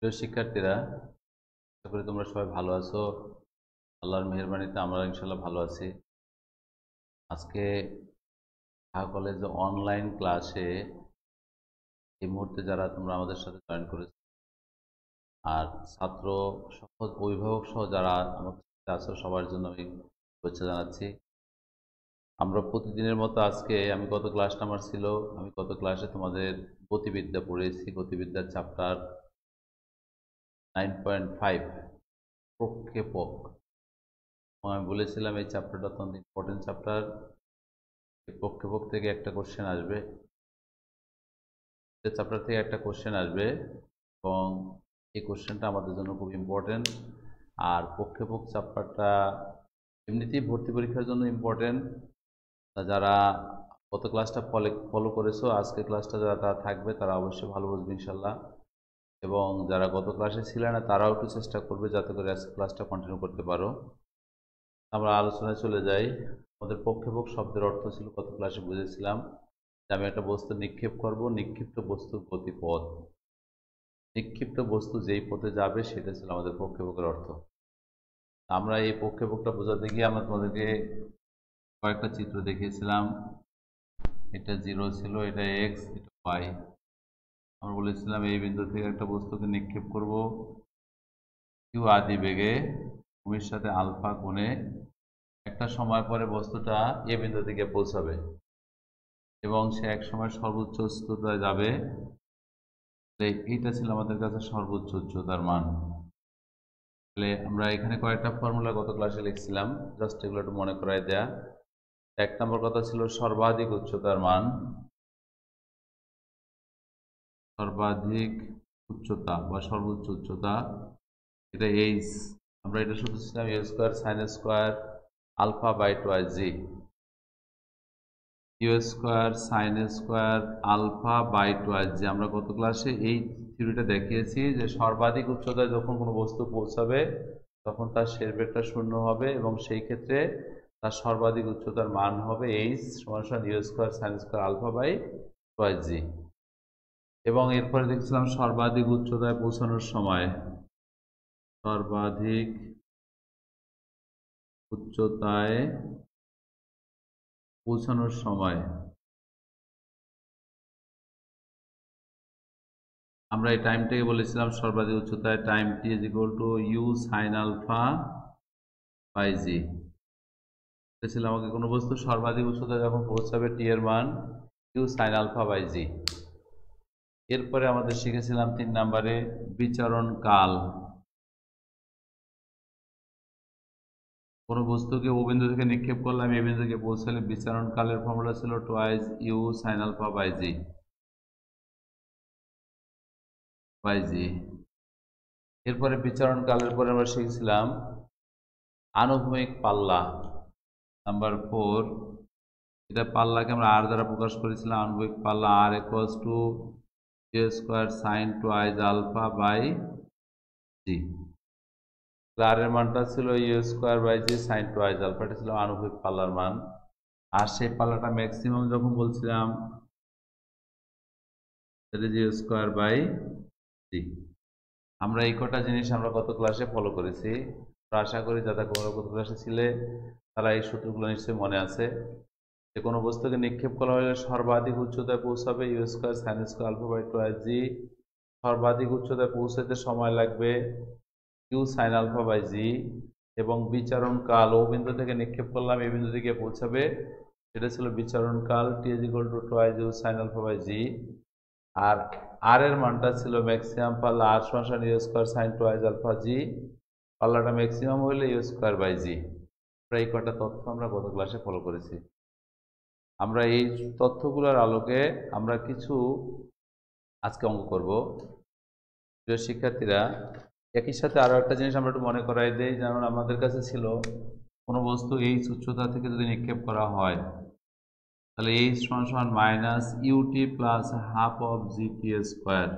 প্রিয় শিক্ষার্থীরা, আশা করি তোমরা সবাই ভালো আছো। আল্লাহর মেহেরবানিতে আমরা ইনশাল্লাহ ভালো আছি। আজকে ঢাকা কলেজে অনলাইন ক্লাসে এই মুহূর্তে যারা তোমরা আমাদের সাথে জয়েন করেছো আর ছাত্র সহ অভিভাবক সহ যারা আমাদের সাথে আছো সবার জন্য আমি শুভেচ্ছা জানাচ্ছি। আমরা প্রতিদিনের মতো আজকে আমি গত ক্লাসটা আমার ছিল, আমি গত ক্লাসে তোমাদের গতিবিদ্যা পড়েছি। গতিবিদ্যার চ্যাপ্টার 9.5 প্রক্ষেপক। আমি বলেছিলাম এই চ্যাপ্টারটা অত্যন্ত ইম্পর্টেন্ট চ্যাপ্টার। প্রক্ষেপক থেকে একটা কোশ্চেন আসবে, চ্যাপ্টার থেকে একটা কোশ্চেন আসবে এবং এই কোশ্চেনটা আমাদের জন্য খুব ইম্পর্টেন্ট। আর প্রক্ষেপক চ্যাপ্টারটা এমনিতেই ভর্তি পরীক্ষার জন্য ইম্পর্টেন্ট। যারা গত ক্লাসটা ফলো করেছো, আজকে ক্লাসটা যারা তারা থাকবে তারা অবশ্যই ভালো বুঝবে ইনশাল্লাহ। এবং যারা গত ক্লাসে ছিল না তারাও একটু চেষ্টা করবে যাতে করে আজকে ক্লাসটা কন্টিনিউ করতে পারো। আমরা আলোচনায় চলে যাই। আমাদের প্রক্ষেপক শব্দের অর্থ ছিল গত ক্লাসে বুঝেছিলাম যে আমি একটা বস্তু নিক্ষেপ করব, নিক্ষিপ্ত বস্তুর গতিপথ, নিক্ষিপ্ত বস্তু যেই পথে যাবে সেটা ছিল আমাদের প্রক্ষেপকের অর্থ। আমরা এই প্রক্ষেপকটা বোঝাতে গিয়ে আমরা তোমাদেরকে কয়েকটা চিত্র দেখিয়েছিলাম। এটা 0 ছিল, এটা এক্স, এটা ওয়াই। আমরা বলেছিলাম এই বিন্দু থেকে একটা বস্তুকে নিক্ষেপ করব কিউ আদি বেগে ভূমির সাথে আলফা কোণে। একটা সময় পরে বস্তুটা এ বিন্দু থেকে পৌঁছাবে এবং সে এক সময় সর্বোচ্চ উচ্চতায় যাবে। এইটা ছিল আমাদের কাছে সর্বোচ্চ উচ্চতার মান। তাহলে আমরা এখানে কয়েকটা ফর্মুলা গত ক্লাসে লিখছিলাম, জাস্ট এগুলো একটু মনে করাই দেয়া। এক নম্বর কথা ছিল সর্বাধিক উচ্চতার মান, সর্বাধিক উচ্চতা বা সর্বোচ্চ উচ্চতা, এটা এইচ। আমরা এটা শুধু ছিলাম A square sine square alpha by twice G, U square sine square alpha by twice G. আমরা গত ক্লাসে এই থিওরিটা দেখিয়েছি যে সর্বাধিক উচ্চতায় যখন কোনো বস্তু পৌঁছাবে তখন তার শেষ বেগটা শূন্য হবে এবং সেই ক্ষেত্রে তার সর্বাধিক উচ্চতার মান হবে এইচ সমান সমান U square sine square alpha by twice G. এবং এরপরে দেখছিলাম সর্বাধিক উচ্চতায় পৌঁছানোর সময়, সর্বাধিক উচ্চতায় পৌঁছানোর সময় আমরা এই টাইমটাকে বলেছিলাম সর্বাধিক উচ্চতায় time T is equal to U sine alpha by G. ছিল আমাকে কোনো বস্তু সর্বাধিক উচ্চতায় যখন পৌঁছাবে টি এর মান you sine alpha by G. এরপরে আমাদের শিখেছিলাম 3 নম্বরে বিচরণ কাল। কোনো বস্তুকে ও বিন্দু থেকে নিক্ষেপ করলাম এ বিন্দু থেকে পৌঁছালে বিচরণ কালের ফর্মুলা ছিল twice U sine alpha by G by G. এরপরে বিচরণ কালের পরে আমরা শিখেছিলাম আনুভূমিক পাল্লা নাম্বার 4। এটা পাল্লাকে আমরা আর দ্বারা প্রকাশ করেছিলাম। আনুভূমিক পাল্লা আর equals to you square sine twice alpha by G. আর এর মানটা ছিল U square by G sine twice alpha, এটা ছিল আনুভূমিক পাল্লার মান। আর সেই পাল্লাটা ম্যাক্সিমাম যখন বলছিলাম সেটা ইউ স্কোয়ার বাই জি। আমরা এই কটা জিনিস আমরা গত ক্লাসে ফলো করেছি। আশা করি যারা গত ক্লাসে ছিলে তারা এই সূত্রগুলো নিশ্চয়ই মনে আছে। যে কোনো বস্তুকে নিক্ষেপ করা হলে সর্বাধিক উচ্চতায় পৌঁছাবে U square sine square alpha by twice G. সর্বাধিক উচ্চতায় পৌঁছাতে সময় লাগবে U sine alpha by G. এবং বিচরণ কাল ও বিন্দু থেকে নিক্ষেপ করলাম এই বিন্দু থেকে পৌঁছাবে, সেটা ছিল বিচরণ কাল T is equal to twice U sine alpha by G. আর আর এর মানটা ছিল ম্যাক্সিমাম পাল্লা আর সমান U square sine twice alpha G. পাল্লাটা ম্যাক্সিমাম হলে ইউ স্কোয়ার বাই জি। আমরা এই কটা তথ্য আমরা গত ক্লাসে ফলো করেছি। আমরা এই তথ্যগুলোর আলোকে আমরা কিছু আজকে অঙ্ক করব। প্রিয় শিক্ষার্থীরা, একই সাথে আরও একটা জিনিস আমরা একটু মনে করাই দিই। যেমন আমাদের কাছে ছিল কোনো বস্তু এইচ উচ্চতা থেকে যদি নিক্ষেপ করা হয় তাহলে এইচ সমান সমান minus UT plus half of GT square.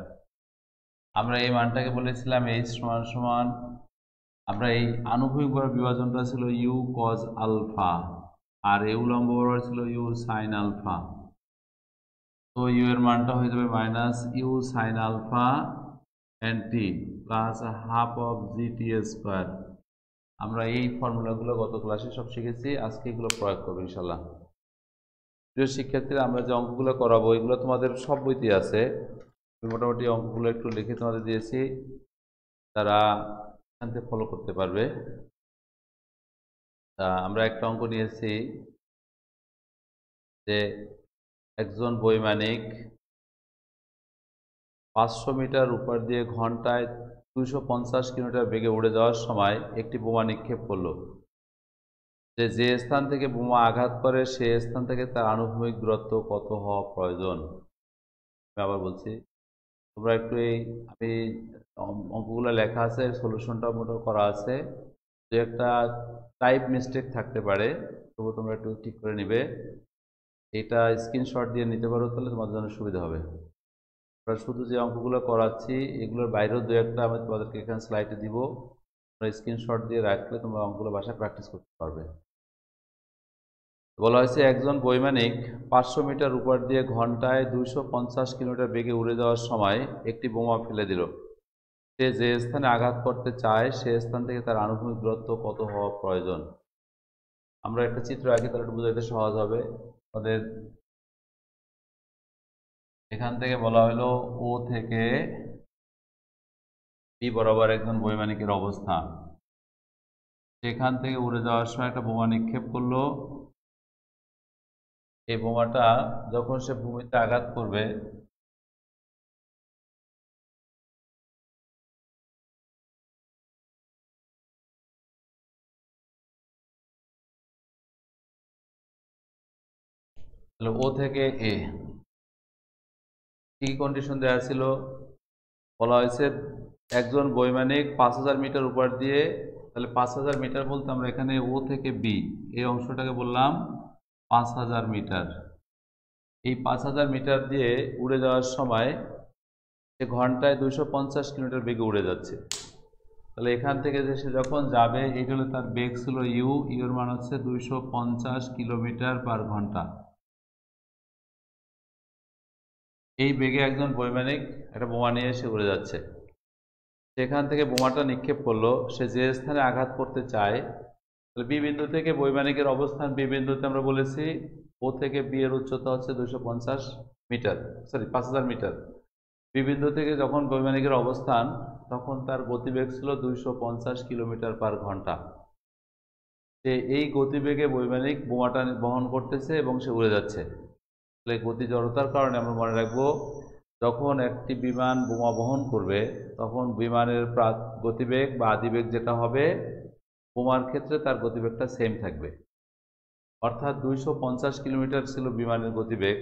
আমরা এই মানটাকে বলেছিলাম এইচ সমান সমান, আমরা এই আনুভূমিক বরাবর বিভাজনটা ছিল ইউ কজ আলফা আর এই উলম্ব বরাবর ছিল ইউ সাইন আলফা। তো ইউ এর মানটা হয়ে যাবে minus u sine alpha nt plus half of gt square. আমরা এই ফর্মুলাগুলো গত ক্লাসে সব শিখেছি, আজকে এগুলো প্রয়োগ করবো ইনশাল্লাহ। প্রিয় শিক্ষার্থীরা, আমরা যে অঙ্কগুলো করাবো এগুলো তোমাদের সব বইতে আছে। মোটামুটি অঙ্কগুলো একটু লিখে তোমাদের দিয়েছি, তারা এখান থেকে ফলো করতে পারবে। আমরা একটা অঙ্ক নিয়েছি যে একজন বৈমানিক 500 মিটার উপর দিয়ে ঘন্টায় 250 কিলোমিটার বেগে উড়ে যাওয়ার সময় একটি বোমা নিক্ষেপ করলো। যে স্থান থেকে বোমা আঘাত করে সে স্থান থেকে তার আনুভূমিক দূরত্ব কত হওয়া প্রয়োজন। আমি আবার বলছি, তোমরা একটু আমি অঙ্কগুলো লেখা আছে, সলিউশনটা মোটামুটি করা আছে, যে একটা টাইপ মিস্টেক থাকতে পারে, তবু তোমরা একটু ঠিক করে নিবে। এটা স্ক্রিনশট দিয়ে নিতে পারো, তাহলে তোমাদের জন্য সুবিধা হবে। আমরা শুধু যে অঙ্কগুলো করাচ্ছি এগুলোর বাইরেও দু একটা আমি তোমাদেরকে এখানে স্লাইডে দিব, তোমরা স্ক্রিনশট দিয়ে রাখলে তোমরা অঙ্কগুলো বাসায় প্র্যাকটিস করতে পারবে। বলা হয়েছে একজন বৈমানিক 500 মিটার উপর দিয়ে ঘন্টায় 250 কিলোমিটার বেগে উড়ে যাওয়ার সময় একটি বোমা ফেলে দিল। সে যে স্থানে আঘাত করতে চায় সে স্থান থেকে তার আনুভূমিক দূরত্ব কত হওয়া প্রয়োজন। আমরা একটা চিত্র আঁকি, তাহলে একটু বোঝাতে সহজ হবে আমাদের। এখান থেকে বলা হলো ও থেকে বি বরাবর একজন বৈমানিকের অবস্থান। সেখান থেকে উড়ে যাওয়ার সময় একটা বোমা নিক্ষেপ করলো। এই বোমাটা যখন সে ভূমিতে আঘাত করবে তাহলে ও থেকে এ কি কন্ডিশন দেওয়া ছিল, বলা হয়েছে একজন বৈমানিক 5000 মিটার উপর দিয়ে, তাহলে 5000 মিটার বলতে আমরা এখানে ও থেকে বি এই অংশটাকে বললাম 5000 মিটার। এই 5000 মিটার দিয়ে উড়ে যাওয়ার সময় সে ঘন্টায় 250 কিলোমিটার বেগে উড়ে যাচ্ছে। তাহলে এখান থেকে যে সে যখন যাবে, এইটা হলো তার বেগ ছিল ইউ, ইউর মান হচ্ছে 250 কিলোমিটার পার ঘন্টা। এই বেগে একজন বৈমানিক একটা বোমা নিয়ে এসে উড়ে যাচ্ছে। সেখান থেকে বোমাটা নিক্ষেপ করলো, সে যে স্থানে আঘাত করতে চায়, তাহলে বি বিন্দু থেকে বৈমানিকের অবস্থান বি বিন্দুতে আমরা বলেছি ও থেকে বি এর উচ্চতা হচ্ছে 250 মিটার, সরি 5000 মিটার। বি বিন্দু থেকে যখন বৈমানিকের অবস্থান, তখন তার গতিবেগ ছিল 250 কিলোমিটার পার ঘন্টা। সে এই গতিবেগে বৈমানিক বোমাটা বহন করতেছে এবং সে উড়ে যাচ্ছে। তাহলে গতি জড়তার কারণে আমরা মনে রাখবো, যখন একটি বিমান বোমা বহন করবে তখন বিমানের গতিবেগ বা আদিবেগ যেটা হবে, বোমার ক্ষেত্রে তার গতিবেগটা সেম থাকবে। অর্থাৎ 250 কিলোমিটার ছিল বিমানের গতিবেগ।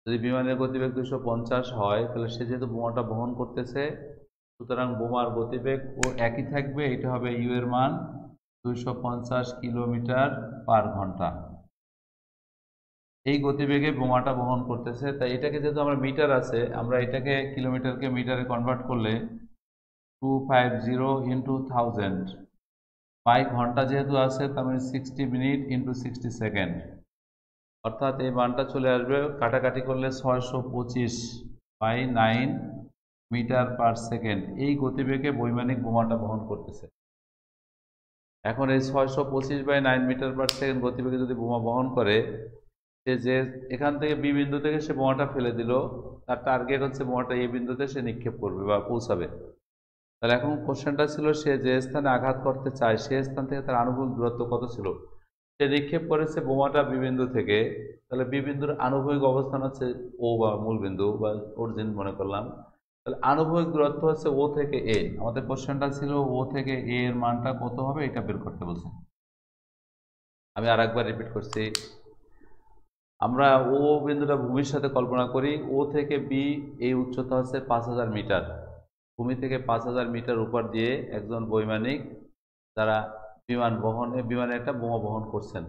যদি বিমানের গতিবেগ 250 হয়, তাহলে সে যেহেতু বোমাটা বহন করতেছে, সুতরাং বোমার গতিবেগ ও একই থাকবে। এটা হবে ইউ এর মান 250 কিলোমিটার পার ঘন্টা। এই গতিবেগে বোমাটা বহন করতেছে, তাই এটাকে যেহেতু আমরা মিটার আছে, আমরা এটাকে কিলোমিটারকে মিটারে কনভার্ট করলে 250 ইন্টু 1000 বাই ঘন্টা যেহেতু আছে, তার মানে 60 মিনিট ইন্টু 60 সেকেন্ড। অর্থাৎ এই মানটা চলে আসবে, কাটাকাটি করলে 625 বাই 9 মিটার পার সেকেন্ড। এই গতিবেগে বৈমানিক বোমাটা বহন করতেছে। এখন এই 625 বাই 9 মিটার পার সেকেন্ড গতিবেগে যদি বোমা বহন করে, সে যে এখান থেকে বি বিন্দু থেকে সে বোমাটা ফেলে দিল, তার টার্গেট হচ্ছে বোমাটা এ বিন্দুতে সে নিক্ষেপ করবে বা পৌঁছাবে। তাহলে এখন কোশ্চেনটা ছিল, সে যে স্থানে আঘাত করতে চায় সে স্থান থেকে তার আনুভূমিক দূরত্ব কত ছিল। সে নিক্ষেপ করেছে বোমাটা বি বিন্দু থেকে, তাহলে বি বিন্দুর আনুভূমিক অবস্থান হচ্ছে ও বা মূল বিন্দু বা অরিজিন মনে করলাম। তাহলে আনুভূমিক দূরত্ব হচ্ছে ও থেকে এ। আমাদের কোশ্চেনটা ছিল ও থেকে এ এর মানটা কত হবে, এটা বের করতে বলছে। আমি আর একবার রিপিট করছি, আমরা ও বিন্দুটা ভূমির সাথে কল্পনা করি। ও থেকে বি এই উচ্চতা হচ্ছে 5000 মিটার। ভূমি থেকে 5000 মিটার উপর দিয়ে একজন বৈমানিক তারা বিমানে একটা বোমা বহন করছেন।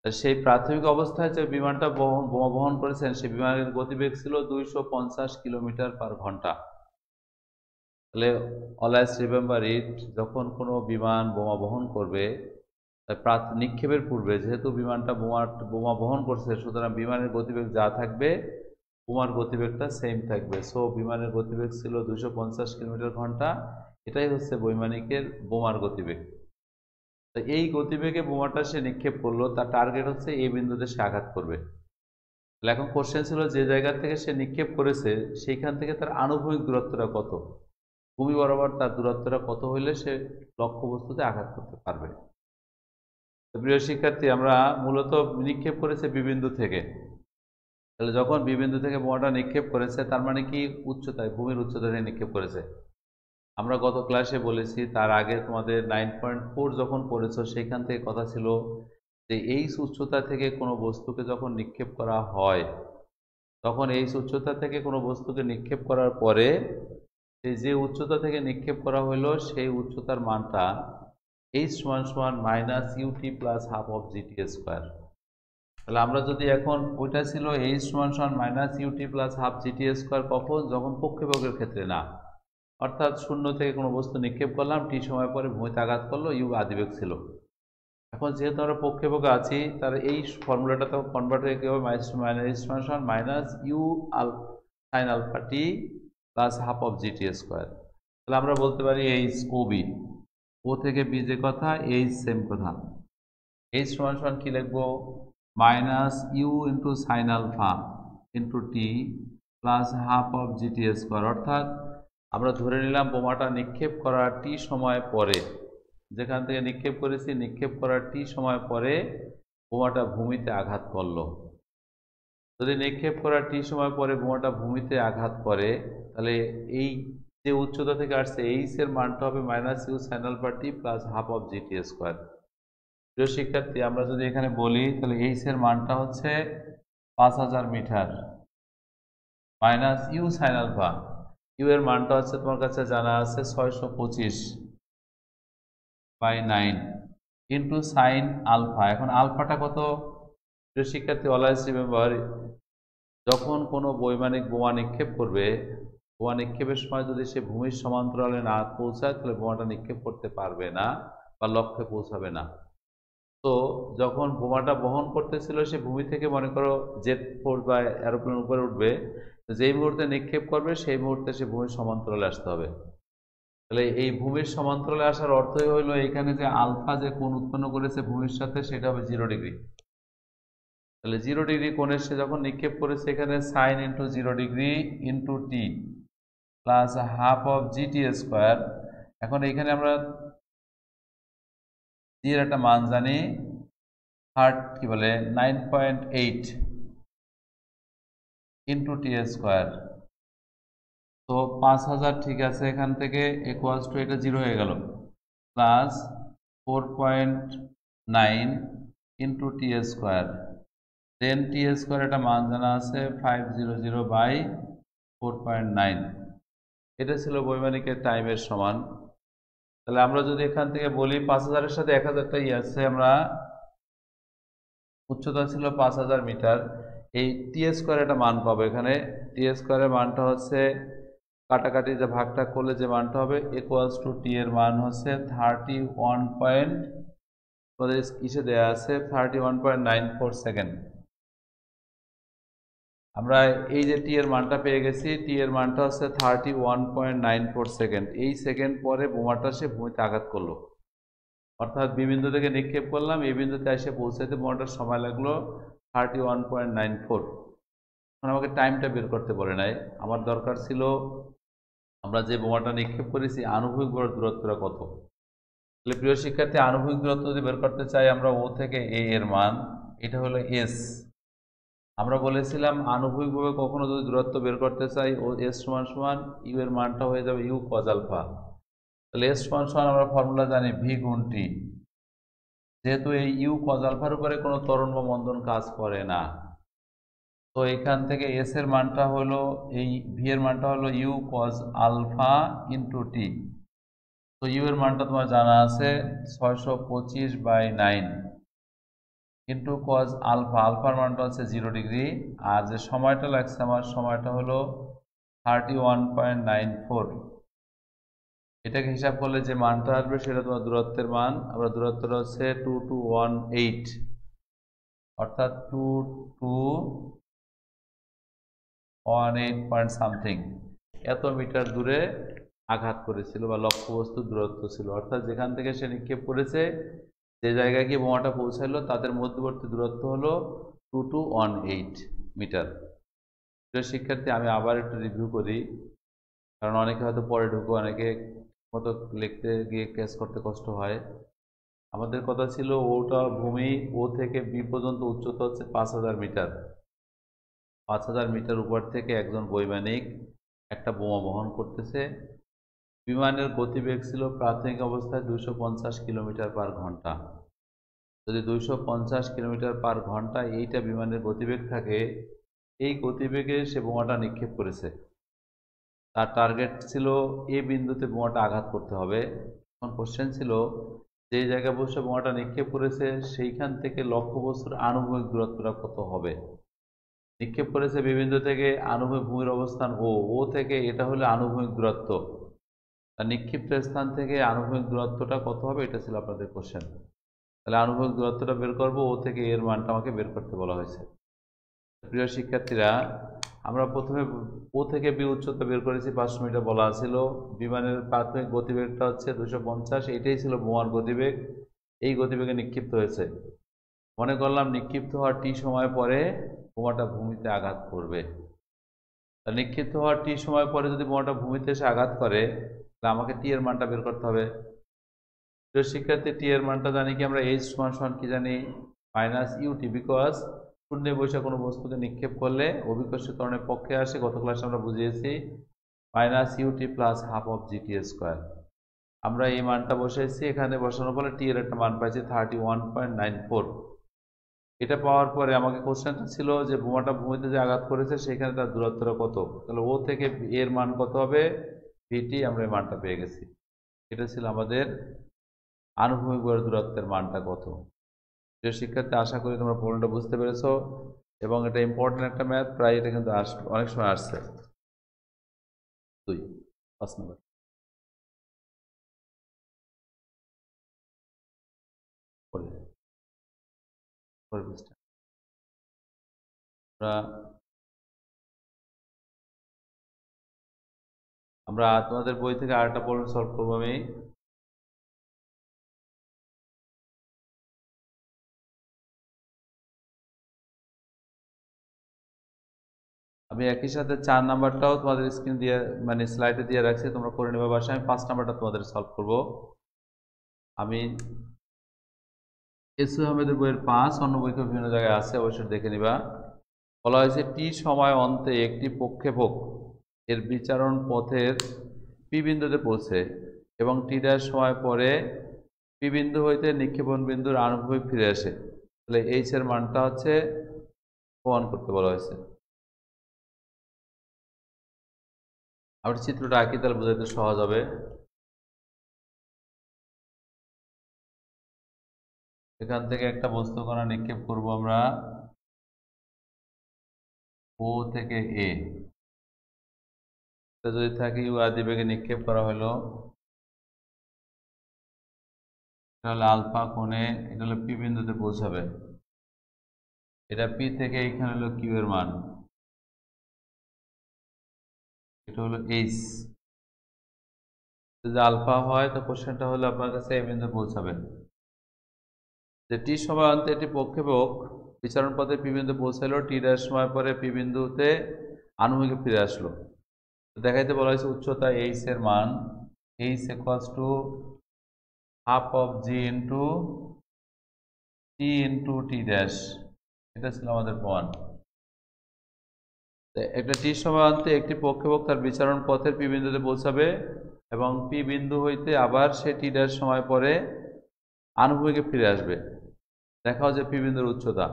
সেই প্রাথমিক অবস্থায় যে বিমানটা বোমা বহন করেছেন, সেই বিমানের গতিবেগ ছিল 250 কিলোমিটার পার ঘন্টা। তাহলে অলওয়েজ রিমেম্বার ইট, যখন কোনো বিমান বোমা বহন করবে, নিক্ষেপের পূর্বে যেহেতু বিমানটা বোমা বহন করছে, সুতরাং বিমানের গতিবেগ যা থাকবে বোমার গতিবেগটা সেম থাকবে। সো বিমানের গতিবেগ ছিল 250 কিলোমিটার ঘন্টা, এটাই হচ্ছে বৈমানিকের বোমার গতিবেগ। তো এই গতিবেগে বোমাটা সে নিক্ষেপ করলো, তার টার্গেট হচ্ছে এই বিন্দুতে সে আঘাত করবে। তাহলে এখন কোশ্চেন ছিল যে জায়গা থেকে সে নিক্ষেপ করেছে সেইখান থেকে তার আনুভূমিক দূরত্বটা কত, ভূমি বরাবর তার দূরত্বটা কত হইলে সে লক্ষ্যবস্তুতে আঘাত করতে পারবে। তো প্রিয় শিক্ষার্থী, আমরা মূলত নিক্ষেপ করেছে বিবিন্দু থেকে। তাহলে যখন বিবিন্দু থেকে বোমাটা নিক্ষেপ করেছে তার মানে কি উচ্চতায়, ভূমির উচ্চতা থেকে নিক্ষেপ করেছে। আমরা গত ক্লাসে বলেছি, তার আগে তোমাদের 9.4 যখন পড়েছো সেইখান থেকে কথা ছিল যে এই উচ্চতা থেকে কোনো বস্তুকে যখন নিক্ষেপ করা হয় তখন এই উচ্চতা থেকে কোনো বস্তুকে নিক্ষেপ করার পরে যে উচ্চতা থেকে নিক্ষেপ করা হলো সেই উচ্চতার মানটা h সমান minus UT plus half of GT square. তাহলে আমরা যদি এখন ওইটা ছিল h সমান minus UT plus half GT square, কখন? যখন পক্ষেপকের ক্ষেত্রে না, অর্থাৎ শূন্য থেকে কোনো বস্তু নিক্ষেপ করলাম, টি সময় পরে ভূমিতে আঘাত করলো, ইউ আদিবেগ ছিল। এখন যেহেতু আমরা পক্ষেপকে আছি, তার এই ফর্মুলাটা তো কনভার্ট হয়ে কী হবে, মাইনাস ইউ আল sine alpha t plus half of GT square. তাহলে আমরা বলতে পারি এইচ ও বি, ও থেকে বি যে কথা, এইচ সেম কথা। এইচ সমান কী লিখবো, minus u into sine alpha into t plus half of GT square. অর্থাৎ আমরা ধরে নিলাম বোমাটা নিক্ষেপ করার টি সময় পরে, যেখান থেকে নিক্ষেপ করেছি নিক্ষেপ করার টি সময় পরে বোমাটা ভূমিতে আঘাত করলো। যদি নিক্ষেপ করার টি সময় পরে বোমাটা ভূমিতে আঘাত করে, তাহলে এই যে উচ্চতা থেকে আসছে এইচ এর মানটা হবে minus u sine alpha t plus half of GT square. প্রিয় শিক্ষার্থী, আমরা যদি এখানে বলি তাহলে এইচ এর মানটা হচ্ছে 5000 metre, minus u sine alpha, u এর মানটা হচ্ছে তোমার কাছে জানা আছে 625/9 ইন্টু সাইন আলফা। এখন আলফাটা কত? প্রিয় শিক্ষার্থী, অলওয়েজ রিমেম্বার, যখন কোনো বৈমানিক বোমা নিক্ষেপ করবে, বোমা নিক্ষেপের সময় যদি সে ভূমির সমান্তরালে না পৌঁছায় তাহলে বোমাটা নিক্ষেপ করতে পারবে না বা লক্ষ্যে পৌঁছাবে না। তো যখন বোমাটা বহন করতেছিল সে ভূমি থেকে, মনে করো জেট ফোর্স বা এরোপ্লেন উপরে উঠবে, যেই মুহূর্তে নিক্ষেপ করবে সেই মুহূর্তে সে ভূমির সমান্তরালে আসতে হবে। তাহলে এই ভূমির সমান্তরালে আসার অর্থই হইল এখানে যে আলফা যে কোণ উৎপন্ন করেছে ভূমির সাথে সেটা হবে 0 ডিগ্রি। তাহলে 0 ডিগ্রি কোণে সে যখন নিক্ষেপ করেছে, এখানে sign into 0 degree into t plus half of GT square. এখন এখানে আমরা জি এর একটা মান জানি, কি বলে 9.8 ইন্টু টি স্কোয়ার। তো 5000 ঠিক আছে, এখান থেকে ইকুয়ালস টু এটা 0 হয়ে গেল, প্লাস 4.9 ইন্টু টি স্কোয়ার। দেন টি স্কোয়ার একটা মান জানা আছে 500/4.9। এটা ছিল বৈমানিকের টাইমের সমান। তাহলে আমরা যদি এখান থেকে বলি 5000-এর সাথে 1000টা আছে, আমরা উচ্চতা ছিল 5000 মিটার, এই টি স্কোয়ার একটা মান পাবো। এখানে টি স্কোয়ারের মানটা হচ্ছে, কাটাকাটি যে ভাগটা করলে যে মানটা হবে, ইকুয়ালস টু টি এর মান হচ্ছে 31 কিসে দেওয়া আছে 31.94 সেকেন্ড। আমরা এই যে টি এর মানটা পেয়ে গেছি, টি এর মানটা হচ্ছে 31.94 সেকেন্ড। এই সেকেন্ড পরে বোমাটা সে ভূমিতে আঘাত করলো, অর্থাৎ বি বিন্দু থেকে নিক্ষেপ করলাম, এই বিন্দুতে এসে পৌঁছাতে বোমাটার সময় লাগলো 31.94। এখন আমাকে টাইমটা বের করতে বলে নাই, আমার দরকার ছিল আমরা যে বোমাটা নিক্ষেপ করেছি আনুভূমিক দূরত্বটা কত। তাহলে প্রিয় শিক্ষার্থী, আনুভূমিক দূরত্ব যদি বের করতে চাই আমরা ও থেকে এ এর মান, এটা হলো এস। আমরা বলেছিলাম আনুভূমিকভাবে কখনো যদি দূরত্ব বের করতে চাই, ও এস সমান ইউ এর মানটা হয়ে যাবে ইউ কজ আলফা। তাহলে এস সমান আমরা ফর্মুলা জানি ভি গুণ টি। যেহেতু এই ইউ কজ আলফার উপরে কোনো ত্বরণ বা মন্দন কাজ করে না, তো এখান থেকে এস এর মানটা হলো, এই ভি এর মানটা হলো ইউ কজ আলফা ইন্টু টি। তো ইউ এর মানটা তোমার জানা আছে 625/9 ইন্টু কজ আলফা, আলফার মানটা হচ্ছে 0 ডিগ্রি, আর যে সময়টা লাগছে আমার সময়টা হলো 31.94। এটাকে হিসাব করলে যে মানটা আসবে সেটা তোমার দূরত্বের মান। আমরা দূরত্বটা হচ্ছে 2218, অর্থাৎ 22 18 পয়েন্ট সামথিং এত মিটার দূরে আঘাত করেছিল বা লক্ষ্যবস্তুর দূরত্ব ছিল, অর্থাৎ যেখান থেকে সে নিক্ষেপ করেছে যে জায়গায় গিয়ে বোমাটা পৌঁছালো তাদের মধ্যবর্তী দূরত্ব হলো 2218 মিটার। প্রিয় শিক্ষার্থী, আমি আবার একটু রিভিউ করি, কারণ অনেকে হয়তো পরে ঢুকো, অনেকে মতো লিখতে গিয়ে ক্যাচ করতে কষ্ট হয়। আমাদের কথা ছিল ওটা ভূমি ও থেকে বি পর্যন্ত উচ্চতা হচ্ছে 5000 মিটার। 5000 মিটার উপর থেকে একজন বৈমানিক একটা বোমা বহন করতেছে। বিমানের গতিবেগ ছিল প্রাথমিক অবস্থায় 250 কিলোমিটার পার ঘন্টা। যদি 250 কিলোমিটার পার ঘন্টা এইটা বিমানের গতিবেগ থাকে, এই গতিবেগে সে বোমাটা নিক্ষেপ করেছে। তার টার্গেট ছিল এ বিন্দুতে বোমাটা আঘাত করতে হবে। এখন কোশ্চেন ছিল যে জায়গায় বসে বোমাটা নিক্ষেপ করেছে সেইখান থেকে লক্ষ্যবস্তুর আনুভূমিক দূরত্বটা কত হবে। নিক্ষেপ করেছে বি বিন্দু থেকে, আনুভূমিক ভূমির অবস্থান ও থেকে, এটা হলো আনুভূমিক দূরত্ব। তার নিক্ষিপ্ত স্থান থেকে আনুভূমিক দূরত্বটা কত হবে, এটা ছিল আপনাদের কোশ্চেন। তাহলে আনুভূমিক দূরত্বটা বের করব, ও থেকে এর মানটা আমাকে বের করতে বলা হয়েছে। প্রিয় শিক্ষার্থীরা, আমরা প্রথমে ও থেকে বি উচ্চতা বের করেছি 500 মিটার বলা ছিল। বিমানের প্রাথমিক গতিবেগটা হচ্ছে 250, এটাই ছিল বোমার গতিবেগ। এই গতিবেগে নিক্ষিপ্ত হয়েছে। মনে করলাম নিক্ষিপ্ত হওয়ার টি সময় পরে বোমাটা ভূমিতে আঘাত করবে। নিক্ষিপ্ত হওয়ার টি সময় পরে যদি বোমাটা ভূমিতে এসে আঘাত করে, তাহলে আমাকে টি এর মানটা বের করতে হবে। প্রিয় শিক্ষার্থী, টি এর মানটা জানি কি আমরা, এইচ সমান কি জানি, মাইনাস ইউটি, বিকজ শূন্যে বসে কোনো বস্তুকে নিক্ষেপ করলে অভিকর্ষীকরণের পক্ষে আসে, গত ক্লাসে আমরা বুঝিয়েছি, minus UT plus half of GT square. আমরা এই মানটা বসেছি, এখানে বসানোর ফলে টি এর একটা মান পাইছি 31.94। এটা পাওয়ার পরে আমাকে কোশ্চেনটা ছিল যে বোমাটা ভূমিতে যে আঘাত করেছে সেখানে তার দূরত্বটা কত, তাহলে ও থেকে এর মান কত হবে, ভিটি, আমরা এই মানটা পেয়ে গেছি। এটা ছিল আমাদের আনুভূমিক দূরত্বের মানটা কত। প্রিয় শিক্ষার্থী, আশা করি তোমরা প্রবলেমটা বুঝতে পেরেছো, এবং এটা ইম্পর্টেন্ট একটা ম্যাথ, প্রায় এটা কিন্তু অনেক সময় আসছে। 5 নম্বর। আমরা তোমাদের বই থেকে আরেকটা প্রবলেম সলভ করবো। আমি একই সাথে 4 নাম্বারটাও তোমাদের স্ক্রিন দিয়ে মানে স্লাইডে দিয়ে রাখছি, তোমরা করে নেবে বাসায়। আমি 5 নাম্বারটা তোমাদের সলভ করব। আমি এস আহমেদের বইয়ের 5, অন্য বইতে বিভিন্ন জায়গায় আছে, অবশ্যই দেখে নিবা। বলা হয়েছে টি সময় অন্তে একটি প্রক্ষেপক এর বিচারণ পথের পি বিন্দুতে পৌঁছে এবং টি ড্যাশ সময় পরে পি বিন্দু হইতে নিক্ষেপণ বিন্দুর আনুভূমিক ফিরে আসে, তাহলে এইচ এর মানটা হচ্ছে প্রমাণ করতে বলা হয়েছে। আমরা চিত্রটা আঁকি, তাহলে বোঝাতে সহজ হবে। এখান থেকে একটা বস্তু কণা নিক্ষেপ করব আমরা ও থেকে এ, যদি থাকে ইউ আদি বেগে নিক্ষেপ করা হলো, এটা হলো আলফা কোণে, এটা হলো পি বিন্দুতে পৌঁছাবে। এটা পি থেকে এখানে হলো কিউ এর মান, এটা হলো এইচ। যদি আলফা হয় তো কোশ্চেনটা হলো আপনার কাছে এ বিন্দু পৌঁছাবে। যে টি সময় অন্তে এটি প্রক্ষেপক বিচারণ পথে পি বিন্দু পৌঁছালো, টি ড্যাশ সময় পরে পি বিন্দুতে আনুভূমিকে ফিরে আসলো। দেখাইতে বলা হয়েছে উচ্চতা এইচ এর মান, H equals to half of G into T into T dash. এটা ছিল আমাদের প্রমাণ। একটা টি সময় অন্তে একটি প্রক্ষেপক তার বিচারণ পথের পি বিন্দুতে পৌঁছাবে এবং পি বিন্দু হইতে আবার সে টি ড্যাশ সময় পরে আনুভূমিকে ফিরে আসবে। দেখাও যে পি বিন্দুর উচ্চতা।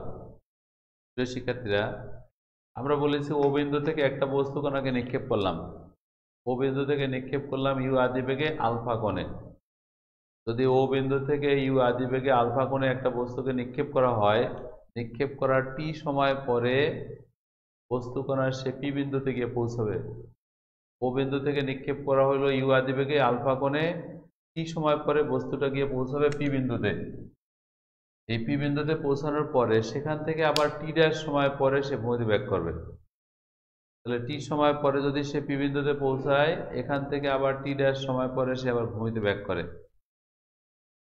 প্রিয় শিক্ষার্থীরা, আমরা বলেছি ও বিন্দু থেকে একটা বস্তু কণাকে নিক্ষেপ করলাম, ও বিন্দু থেকে নিক্ষেপ করলাম ইউ আদি বেগে আলফা কোণে। যদি ও বিন্দু থেকে ইউ আদি বেগে আলফা কোণে একটা বস্তুকে নিক্ষেপ করা হয়, নিক্ষেপ করার টি সময় পরে বস্তু কণা সে পি বিন্দুতে গিয়ে পৌঁছাবে। ও বিন্দু থেকে নিক্ষেপ করা হলো ইউ আদি বেগে আলফা কোণে, টি সময় পরে বস্তুটা গিয়ে পৌঁছাবে পি বিন্দুতে। এই পি বিন্দুতে পৌঁছানোর পরে সেখান থেকে আবার টি ড্যাশ সময় পরে সে ভূমিতে ব্যাক করবে। তাহলে টি সময় পরে যদি সে পি বিন্দুতে পৌঁছায়, এখান থেকে আবার টি ড্যাশ সময় পরে সে আবার ভূমিতে ব্যাক করে।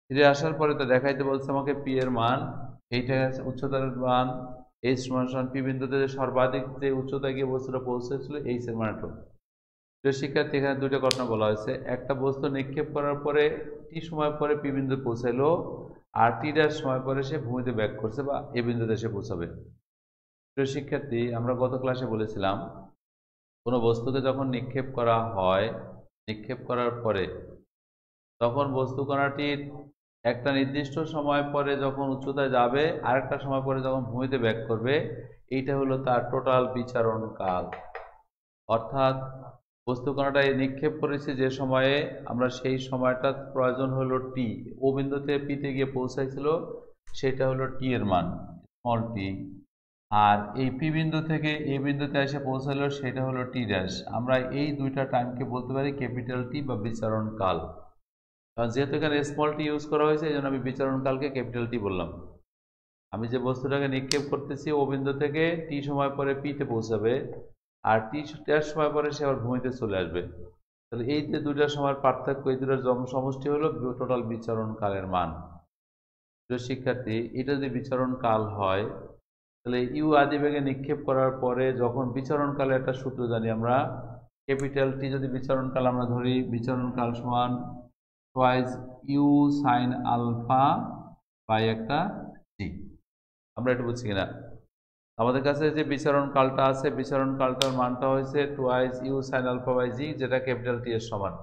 ফিরে আসার পরে তো দেখাইতে বলছে আমাকে পি এর মান, এইটা উচ্চতার মান, এইচ সমান পি বিন্দুতে সর্বাধিক যে উচ্চতায় গিয়ে বস্তুটা পৌঁছেছিল এইচ এর মানটা। প্রিয় শিক্ষার্থী, এখানে দুইটা ঘটনা বলা হয়েছে। একটা বস্তু নিক্ষেপ করার পরে টি সময় পরে পি বিন্দু পৌঁছাইলো, আর টি ড্যাশ সময় পরে সে ভূমিতে ব্যাক করছে বা এ বিন্দুতে সে পৌঁছাবে। প্রিয় শিক্ষার্থী, আমরা গত ক্লাসে বলেছিলাম কোনো বস্তুকে যখন নিক্ষেপ করা হয়, নিক্ষেপ করার পরে তখন বস্তু কণাটির একটা নির্দিষ্ট সময় পরে যখন উচ্চতায় যাবে, আরেকটা সময় পরে যখন ভূমিতে ব্যাক করবে, এইটা হলো তার টোটাল বিচরণ কাল। অর্থাৎ বস্তু কণাটা নিক্ষেপ করেছি যে সময়ে, আমরা সেই সময়টা প্রয়োজন হলো টি, ও বিন্দুতে পিতে গিয়ে পৌঁছাইছিল, সেটা হলো টি এর মান, স্মল টি। আর এই পি বিন্দু থেকে এ বিন্দুতে এসে পৌঁছালো, সেটা হলো টি ড্যাশ। আমরা এই দুইটা টাইমকে বলতে পারি ক্যাপিটাল টি বা বিচরণ কাল। যেহেতু এখানে স্মল টি ইউজ করা হয়েছে, এই জন্য আমি বিচরণ কালকে ক্যাপিটাল টি বললাম। আমি যে বস্তুটাকে নিক্ষেপ করতেছি ও বিন্দু থেকে টি সময় পরে পিতে পৌঁছাবে, আর টি ড্যাশ সময় পরে সে আবার ভূমিতে চলে আসবে। তাহলে এই যে দুইটার সময়ের পার্থক্য, এই দুটার সমষ্টি হলো টোটাল বিচরণ কালের মান। প্রিয় শিক্ষার্থী, এটা যদি বিচরণ কাল হয়, তাহলে ইউ আদিবেগে নিক্ষেপ করার পরে যখন বিচরণ কালের একটা সূত্র জানি আমরা, ক্যাপিটাল টি যদি বিচরণ কাল আমরা ধরি, বিচরণ কাল সমান twice you sine alpha by একটা জি। আমরা এটা বুঝছি কিনা? আমাদের কাছে যে বিচরণ কালটা আছে, বিচরণ কালটার মানটা হয়েছে twice you sine alpha by G, যেটা ক্যাপিটাল টি এর সমান।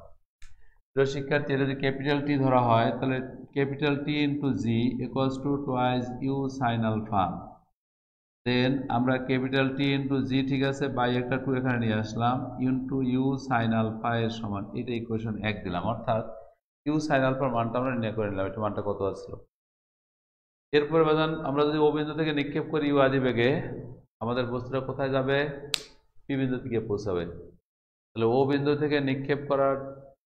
প্রিয় শিক্ষার্থী, যদি ক্যাপিটাল টি ধরা হয়, তাহলে capital T into G equals to twice you sine alpha. Then আমরা ক্যাপিটাল টি ইন্টু জি, ঠিক আছে, বাই একটা টু এখানে নিয়ে আসলাম, ইন্টু ইউ সাইন আলফা এর সমান, এটা ইকুয়েশন 1 দিলাম। অর্থাৎ ইউ সাইন আলফার মানটা আমরা নির্ণয় করে নিলাম, এটা মানটা কত আসলো। এরপরে বাজান, আমরা যদি ও বিন্দু থেকে নিক্ষেপ করি ইউ আদি বেগে, আমাদের বস্তুটা কোথায় যাবে? পি বিন্দু থেকে পৌঁছাবে। তাহলে ও বিন্দু থেকে নিক্ষেপ করার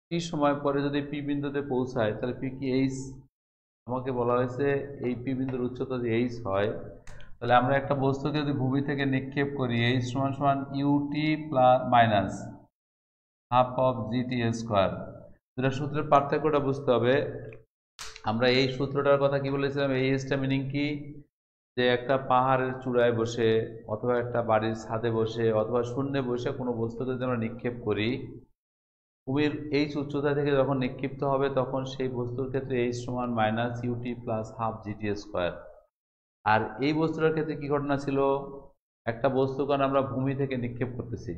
টি সময় পরে যদি পি বিন্দুতে পৌঁছায়, তাহলে পি কি এইচ? আমাকে বলা হয়েছে এই পি বিন্দুর উচ্চতা যদি এইচ হয়, তাহলে আমরা একটা বস্তুকে যদি ভূমি থেকে নিক্ষেপ করি, এইচ সমান সমান u t plus minus half of GT square. দুটা সূত্রের পার্থক্যটা বুঝতে হবে। আমরা এই সূত্রটার কথা কি বলেছিলাম? এই এইচটা মিনিং কি, যে একটা পাহাড়ের চূড়ায় বসে অথবা একটা বাড়ির ছাদে বসে অথবা শূন্যে বসে কোনো বস্তুকে যদি আমরা নিক্ষেপ করি, ভূমির এইচ উচ্চতা থেকে যখন নিক্ষিপ্ত হবে, তখন সেই বস্তুর ক্ষেত্রে এইচ সমান minus UT plus half GT square. আর এই বস্তুটার ক্ষেত্রে কি ঘটনা ছিল? একটা বস্তুকে আমরা ভূমি থেকে নিক্ষেপ করতেছি,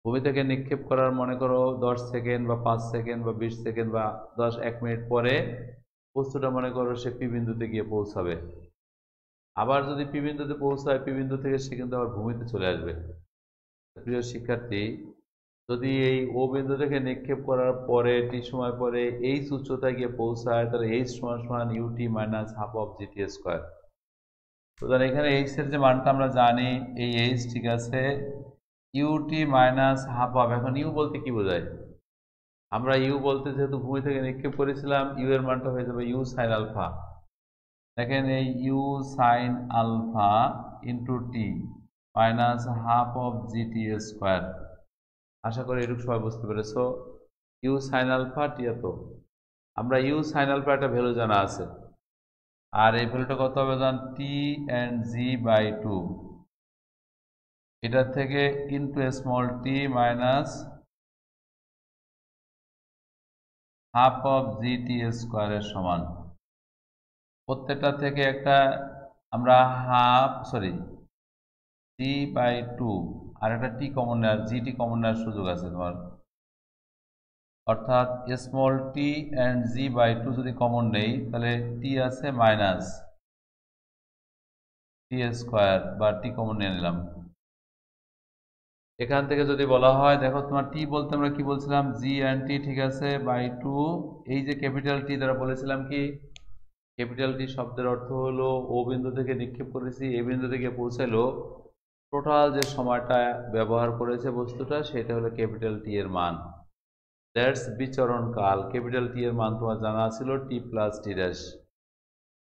ভূমি থেকে নিক্ষেপ করার মনে করো 10 সেকেন্ড বা 5 সেকেন্ড বা 20 সেকেন্ড বা 1 মিনিট পরে বস্তুটা মনে করো সে পি বিন্দুতে গিয়ে পৌঁছাবে। আবার যদি পি বিন্দুতে পৌঁছায়, পি বিন্দু থেকে সে কিন্তু আবার ভূমিতে চলে আসবে। প্রিয় শিক্ষার্থী, যদি এই ও বিন্দু থেকে নিক্ষেপ করার পরে টি সময় পরে এইচ উচ্চতায় গিয়ে পৌঁছায়, তাহলে এইচ সমান সমান UT minus half of GT square. সুতরাং এখানে এইচ এর যে মানটা আমরা জানি, এই এইচ, ঠিক আছে, ইউটি মাইনাস হাফ অফ। এখন ইউ বলতে কি বোঝায়? আমরা ইউ বলতে যেহেতু ভূমি থেকে নিক্ষেপ করেছিলাম, ইউ এর মানটা হয়ে যাবে ইউ সাইন আলফা। দেখেন, এই U sine alpha into T minus half of GT square. আশা করি এটুকু সবাই বুঝতে পেরেছো। ইউ সাইন আলফা টি এত, আমরা ইউ সাইন আলফা একটা ভ্যালু জানা আছে, আর এই ভ্যালুটা কত হবে জান? T and G by two, এটার থেকে into small T minus half of GT স্কোয়ারের সমান। প্রত্যেকটা থেকে একটা আমরা half, sorry, T by two, আর একটা টি কমন নেওয়ার, জিটি কমন নেওয়ার সুযোগ আছে তোমার। অর্থাৎ small T and G by two যদি কমন নেই, তাহলে টি আছে মাইনাস টি স্কোয়ার বা টি কমন নিয়ে নিলাম। এখান থেকে যদি বলা হয়, দেখো তোমার টি বলতে আমরা কি বলছিলাম? জি অ্যান্ড টি, ঠিক আছে, বাই টু। এই যে ক্যাপিটাল টি দ্বারা বলেছিলাম কি, ক্যাপিটাল টি শব্দের অর্থ হলো ও বিন্দু থেকে নিক্ষেপ করেছি, এ বিন্দু থেকে পৌঁছালো, টোটাল যে সময়টা ব্যবহার করেছে বস্তুটা, সেটা হলো ক্যাপিটাল টি এর মান। দ্যাটস বিচরণ কাল। ক্যাপিটাল টি এর মান তোমার জানা ছিল টি প্লাস টি ড্যাশ।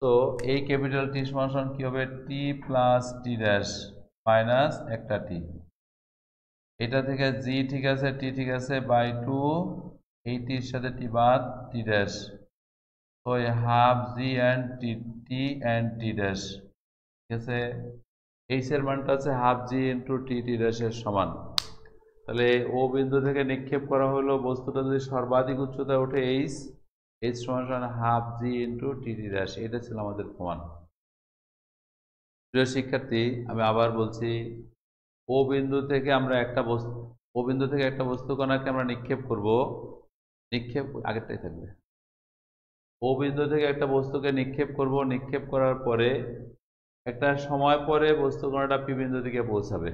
তো এই ক্যাপিটাল টি সমান কি হবে? টি প্লাস টি ড্যাশ মাইনাস একটা টি। এটা থেকে জি ঠিক আছে, টি ঠিক আছে, বাই টু এই টির সাথে টি বাদ, টি ড্যাশ, তো half G and T, T and T dash, ঠিক আছে। এইচ এর মানটা আছে হাফ জি ইন্টু টি, টি ড্যাশের সমান। তাহলে ও বিন্দু থেকে নিক্ষেপ করা হলো, বস্তুটা যদি সর্বাধিক উচ্চতায় ওঠে এইচ, এইচ সমান সমান হাফ জি ইন্টু টি, টি ড্যাশ, এটা ছিল আমাদের প্রমাণ। প্রিয় শিক্ষার্থী, আমি আবার বলছি, ও বিন্দু থেকে আমরা একটা বস্তু, ও বিন্দু থেকে একটা বস্তু কণাকে আমরা নিক্ষেপ করব, নিক্ষেপ আগেরটাই থাকবে। ও বিন্দু থেকে একটা বস্তুকে নিক্ষেপ করব, নিক্ষেপ করার পরে একটা সময় পরে বস্তু কণাটা পি বিন্দু থেকে পৌঁছাবে।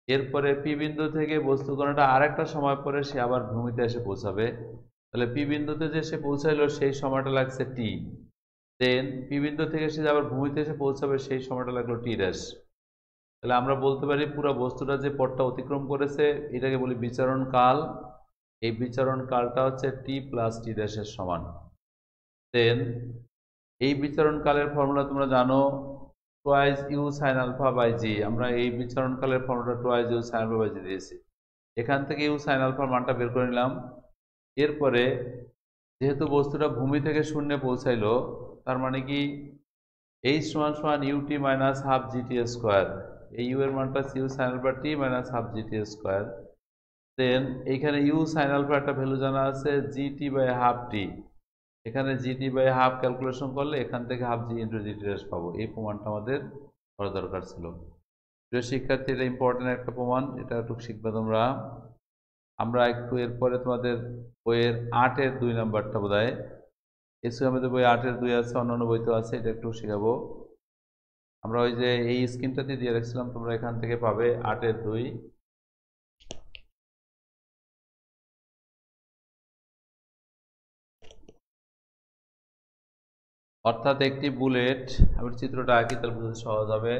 এরপরে পি বিন্দু থেকে বস্তু কণাটা আরেকটা সময় পরে সে আবার ভূমিতে এসে পৌঁছাবে। তাহলে পি বিন্দুতে যে সে পৌঁছাইলো সেই সময়টা লাগছে টি, দেন পি বিন্দু থেকে সে আবার ভূমিতে এসে পৌঁছাবে সেই সময়টা লাগলো টি ড্যাশ। তাহলে আমরা বলতে পারি পুরো বস্তুটা যে পথটা অতিক্রম করেছে এটাকে বলি বিচরণ কাল। এই বিচরণ কালটা হচ্ছে টি প্লাস টি ড্যাশের সমান। দেন এই বিচরণ কালের ফর্মুলা তোমরা জানো, twice you sine alpha by G. আমরা এই বিচরণ কালের formula twice you sine alpha by G দিয়েছি। এখান থেকে ইউ সাইন আলফার মানটা বের করে নিলাম। এরপরে যেহেতু বস্তুটা ভূমি থেকে শূন্যে পৌঁছাইলো, তার মানে কি এইচ সমান সমান UT minus half GT square, এই ইউ এর মানটা U sine alpha T minus half GT square. Then এইখানে ইউ সাইন আলফা একটা ভ্যালু জানা আছে জিটি বাই হাফ টি, এখানে জিটি বাই হাফ ক্যালকুলেশন করলে এখান থেকে হাফ জি ইন্টু জিটি ড্যাশ পাবো। এই প্রমাণটা আমাদের করা দরকার ছিল। প্রিয় শিক্ষার্থী, এটা ইম্পর্টেন্ট একটা প্রমাণ, এটা একটু শিখবে তোমরা। আমরা একটু এরপরে তোমাদের বইয়ের 8-এর 2 নাম্বারটা বোধহয়, এসে আমাদের বই 8-এর 2 আছে, অন্যান্য বইতেও আছে, এটা একটু শেখাবো। আমরা ওই যে এই স্ক্রিনটাতে দিয়ে রাখছিলাম, তোমরা এখান থেকে পাবে 8-এর 2। অর্থাৎ একটি বুলেট, আমি চিত্রটা আঁকি তাহলে বুঝতে সহজ হবে।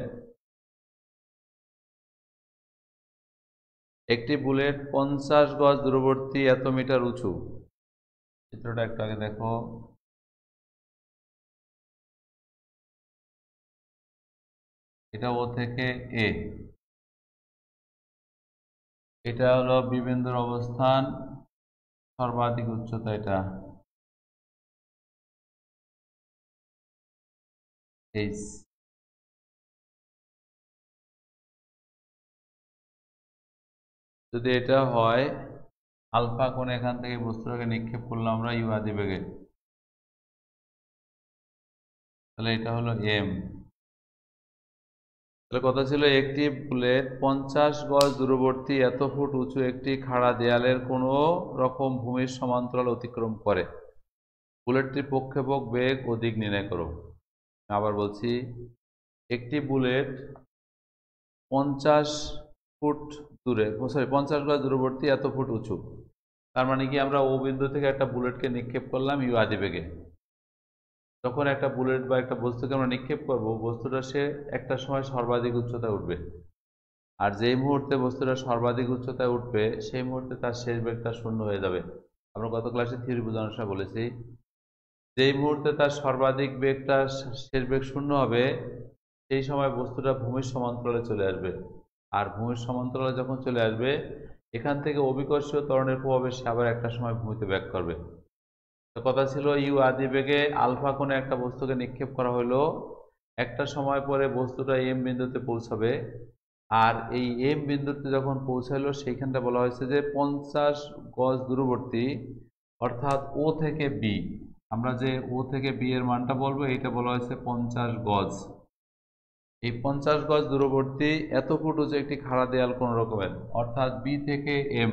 একটি বুলেট 50 গজ দূরবর্তী এত মিটার উঁচু। চিত্রটা একটু আগে দেখো। এটা ও থেকে এ, এটা হলো বি বিন্দুর অবস্থান, সর্বাধিক উচ্চতা এটা এইচ। যদি এটা হয় আলফা কোণে এখান থেকে বস্তুটাকে নিক্ষেপ করলাম আমরা ইউ আদি বেগে, তাহলে এটা হলো এম। তাহলে কথা ছিল একটি বুলেট 50 গজ দূরবর্তী এত ফুট উঁচু একটি খাড়া দেয়ালের কোনো রকম ভূমির সমান্তরাল অতিক্রম করে, বুলেটটির প্রক্ষেপক বেগ ও দিক নির্ণয় করো। আবার বলছি, একটি বুলেট 50 ফুট দূরে, সরি 50 গজ দূরবর্তী এত ফুট উঁচু, তার মানে কি আমরা ও বিন্দু থেকে একটা বুলেটকে নিক্ষেপ করলাম ইউ আদি বেগে। যখন একটা বুলেট বা একটা বস্তুকে আমরা নিক্ষেপ করব, বস্তুটা সে একটা সময় সর্বাধিক উচ্চতায় উঠবে, আর যেই মুহূর্তে বস্তুটা সর্বাধিক উচ্চতায় উঠবে সেই মুহূর্তে তার শেষ বেগটা শূন্য হয়ে যাবে। আমরা গত ক্লাসে থিওরি বোঝানোর সময় বলেছি, যেই মুহূর্তে তার সর্বাধিক বেগটা শেষ বেগ শূন্য হবে সেই সময় বস্তুটা ভূমির সমান্তরালে চলে আসবে। আর ভূমির সমান্তরালে যখন চলে আসবে, এখান থেকে অভিকর্ষীয় ত্বরণের প্রভাবে সে আবার একটা সময় ভূমিতে ব্যাক করবে। কথা ছিল ইউ আদি বেগে আলফা কোণে একটা বস্তুকে নিক্ষেপ করা হলো, একটা সময় পরে বস্তুটা এম বিন্দুতে পৌঁছাবে, আর এই এম বিন্দুতে যখন পৌঁছালো সেইখানটা বলা হয়েছে যে 50 গজ দূরবর্তী, অর্থাৎ ও থেকে বি, আমরা যে ও থেকে বি এর মানটা বলবো এইটা বলা হয়েছে 50 গজ। এই 50 গজ দূরবর্তী এত ফুট উঁচু একটি খাড়া দেয়াল কোন রকমের, অর্থাৎ বি থেকে এম,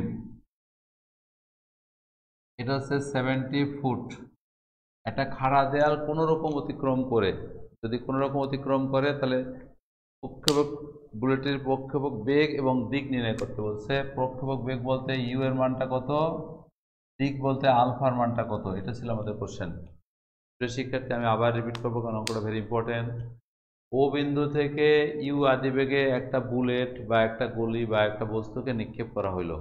এটা হচ্ছে 70 ফুট। একটা খাড়া দেয়াল কোনো রকম অতিক্রম করে, যদি কোনো রকম অতিক্রম করে তাহলে প্রক্ষেপক, বুলেটের প্রক্ষেপক বেগ এবং দিক নির্ণয় করতে বলছে। প্রক্ষেপক বেগ বলতে ইউ এর মানটা কত, দিক বলতে আলফার মানটা কত, এটা ছিল আমাদের কোশ্চেন। প্রিয় শিক্ষার্থী, আমি আবার রিপিট করবো কারণ অঙ্কটা ভেরি ইম্পর্টেন্ট। ও বিন্দু থেকে ইউ আদি বেগে একটা বুলেট বা একটা গলি বা একটা বস্তুকে নিক্ষেপ করা হইলো।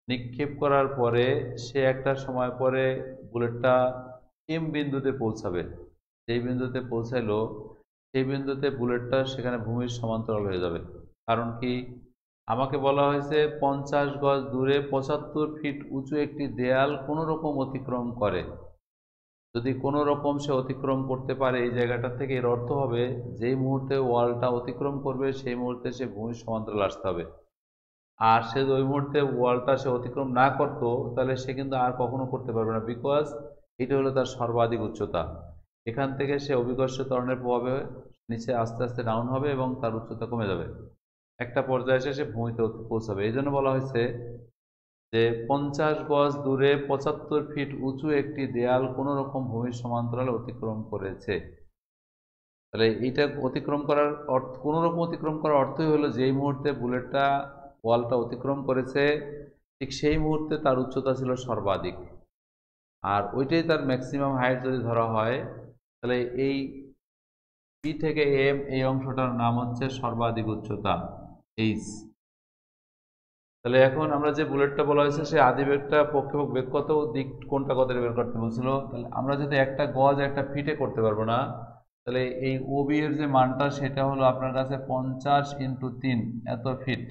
নিক্ষেপ করার পরে সে একটা সময় পরে বুলেটটা এম বিন্দুতে পৌঁছাবে, যেই বিন্দুতে পৌঁছাইলো সেই বিন্দুতে বুলেটটা সেখানে ভূমির সমান্তরাল হয়ে যাবে। কারণ কি, আমাকে বলা হয়েছে 50 গজ দূরে 75 ফিট উঁচু একটি দেয়াল কোনো রকম অতিক্রম করে। যদি কোনো রকম সে অতিক্রম করতে পারে এই জায়গাটা থেকে, এর অর্থ হবে যেই মুহূর্তে ওয়ালটা অতিক্রম করবে সেই মুহূর্তে সে ভূমির সমান্তরাল আসতে হবে। আর সে ওই মুহূর্তে ওয়ালটা সে অতিক্রম না করতো তাহলে সে কিন্তু আর কখনো করতে পারবে না, বিকজ এটা হলো তার সর্বাধিক উচ্চতা। এখান থেকে সে অভিকর্ষ ত্বরণের প্রভাবে নিচে আস্তে আস্তে ডাউন হবে এবং তার উচ্চতা কমে যাবে, একটা পর্যায়ে এসে সে ভূমিতে পৌঁছাবে। এই জন্য বলা হয়েছে যে 50 গজ দূরে 75 ফিট উঁচু একটি দেয়াল কোনো রকম ভূমির সমান্তরালে অতিক্রম করেছে। তাহলে এইটা অতিক্রম করার অর্থ, কোনো রকম অতিক্রম করার অর্থই হলো যেই মুহূর্তে বুলেটটা ওয়ালটা অতিক্রম করেছে ঠিক সেই মুহূর্তে তার উচ্চতা ছিল সর্বাধিক, আর ওইটাই তার ম্যাক্সিমাম হাইট যদি ধরা হয় তাহলে এই পি থেকে এম এই অংশটার নাম হচ্ছে সর্বাধিক উচ্চতা এইচ। তাহলে এখন আমরা যে বুলেটটা বলা হয়েছে সে আদিবেগটা পক্ষেপক বেগ কত, দিক কোনটা কত বের করতে বলছিল। তাহলে আমরা যদি একটা গজ একটা ফিটে করতে পারবো না, তাহলে এই ওবি এর যে মানটা সেটা হলো আপনার কাছে 50 × 3 এত ফিট,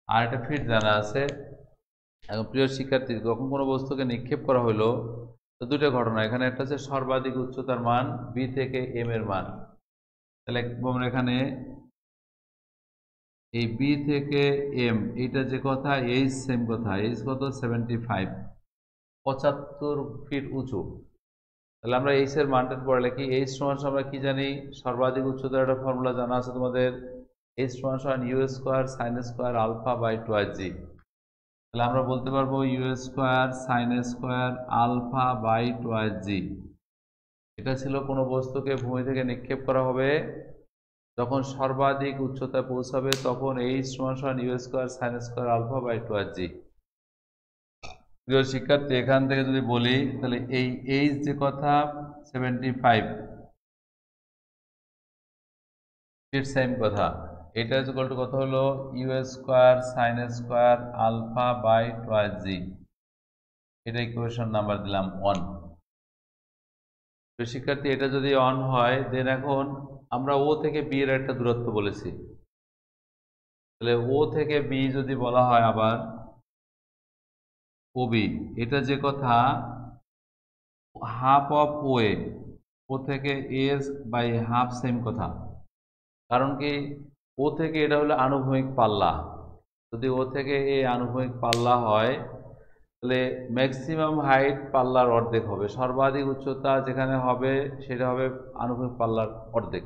আর একটা ফিট জানা আছে। এখন প্রিয় শিক্ষার্থী, যখন কোনো বস্তুকে নিক্ষেপ করা হলো তো দুটো ঘটনা, এখানে একটা হচ্ছে সর্বাধিক উচ্চতার মান বি থেকে এম এর মান। তাহলে আমরা এখানে এই বি থেকে এম এইটা যে কথা, এইচ সেম কথা, এইচ কত 75, 75 ফিট উঁচু। তাহলে আমরা এইচ এর মানটা পরে লিখি। এইচ সমান আমরা কি জানি, সর্বাধিক উচ্চতার একটা ফর্মুলা জানা আছে তোমাদের, এইচ সমান U square sine square alpha by 2জি। তাহলে আমরা বলতে পারবো U square sine square alpha by 2জি। এটা ছিল কোনো বস্তুকে ভূমি থেকে নিক্ষেপ করা হবে, যখন সর্বাধিক উচ্চতায় পৌঁছাবে তখন এইচ সমান U square sine square alpha by 2জি। প্রিয় শিক্ষার্থী, এখান থেকে যদি বলি তাহলে এই এইচ যে কথা 75 ফিট সেম কথা, এটা ইকুয়াল টু কত হলো U square sine square alpha by 2জি। এটা ইকুয়েশন নাম্বার দিলাম 1। প্রিয় শিক্ষার্থী, এটা যদি অন হয় দেন এখন আমরা ও থেকে বি এর একটা দূরত্ব বলেছি। তাহলে ও থেকে বি যদি বলা হয় আবার ওবি, এটা যে কথা হাফ অফ ওয়ে, ও থেকে এস বাই হাফ সেম কথা। কারণ কি, ও থেকে এটা হলো আনুভূমিক পাল্লা, যদি ও থেকে এ আনুভূমিক পাল্লা হয় তাহলে ম্যাক্সিমাম হাইট পাল্লার অর্ধেক হবে, সর্বাধিক উচ্চতা যেখানে হবে সেটা হবে আনুভূমিক পাল্লার অর্ধেক।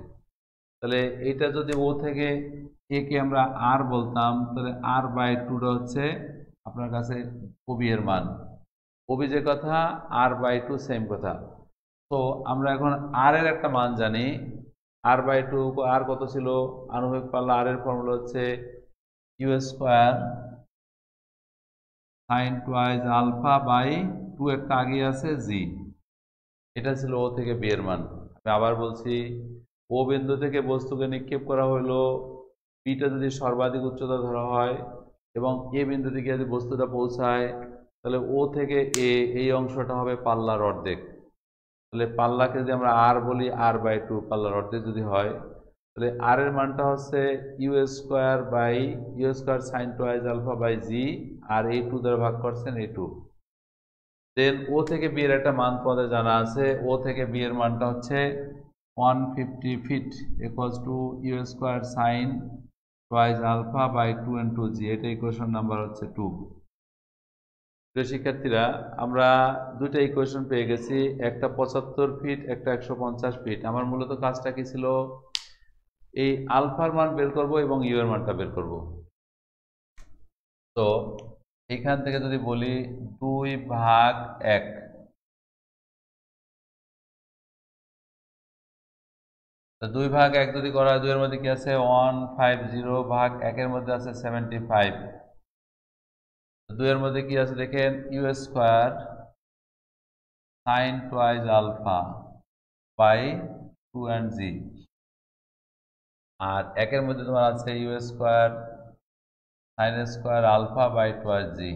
তাহলে এইটা যদি ও থেকে এ কে আমরা আর বলতাম, তাহলে আর বাই 2টা হচ্ছে আপনার কাছে ওবি এর মান। ওবি যে কথা আর বাই 2 সেম কথা। তো আমরা এখন আর এর একটা মান জানি, আর বাই 2, আর কত ছিল আনুভূমিক পাল্লা, আর এর ফর্মুলা হচ্ছে you square sine twice alpha by 2, একটা আগে আছে জি। এটা ছিল ও থেকে বি এর মান। আমি আবার বলছি, ও বিন্দু থেকে বস্তুকে নিক্ষেপ করা হলো, বিটা যদি সর্বাধিক উচ্চতা ধরা হয় এবং এ বিন্দু থেকে যদি বস্তুটা পৌঁছায় তাহলে ও থেকে এ এই অংশটা হবে পাল্লার অর্ধেক। তাহলে পাল্লাকে যদি আমরা আর বলি আর বাই 2, পাল্লার অর্ধেক যদি হয় তাহলে আর এর মানটা হচ্ছে you square by U square sine twice alpha by G, আর এই 2 দ্বারা ভাগ করছেন এই 2। দেন ও থেকে বি এর একটা মান তোমাদের জানা আছে, ও থেকে বি এর মানটা হচ্ছে 150 feet equals to you square sine twice alpha by 2 × g. এটা ইকুয়েশন নাম্বার হচ্ছে 2। প্রিয় শিক্ষার্থীরা, আমরা দুইটা ইকুয়েশন পেয়ে গেছি, একটা 75 ফিট, একটা 150 ফিট। আমার মূলত কাজটা কি ছিল, এই আলফার মান বের করব এবং ইউ এর মানটা বের করব। তো এখান থেকে যদি বলি 2/1, 2/1 যদি করা হয়, 2 এর মধ্যে কি আছে 150/1 এর মধ্যে আছে 75। 2 এর মধ্যে কি আছে দেখেন, you square sine twice alpha by 2 and G, আর 1 এর মধ্যে তোমার আছে U square sine square alpha by 2জি।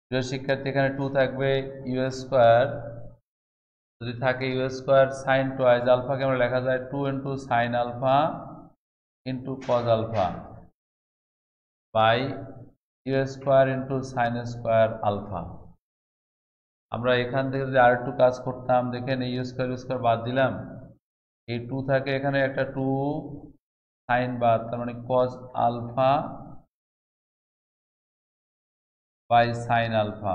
প্রিয় শিক্ষার্থী, এখানে 2 থাকবে, ইউ স্কোয়ার যদি থাকে ইউ স্কোয়ার সাইন টুয়াইজ আলফাকে আমরা লেখা যায় 2 × sine alpha into cos alpha by U square into sine square alpha. আমরা এখান থেকে যদি আর একটু কাজ করতাম, দেখেন এই ইউ স্কোয়ার বাদ দিলাম, এই 2 থাকে এখানে, একটা 2 সাইন বাদ, তার মানে cos alpha by sine alpha.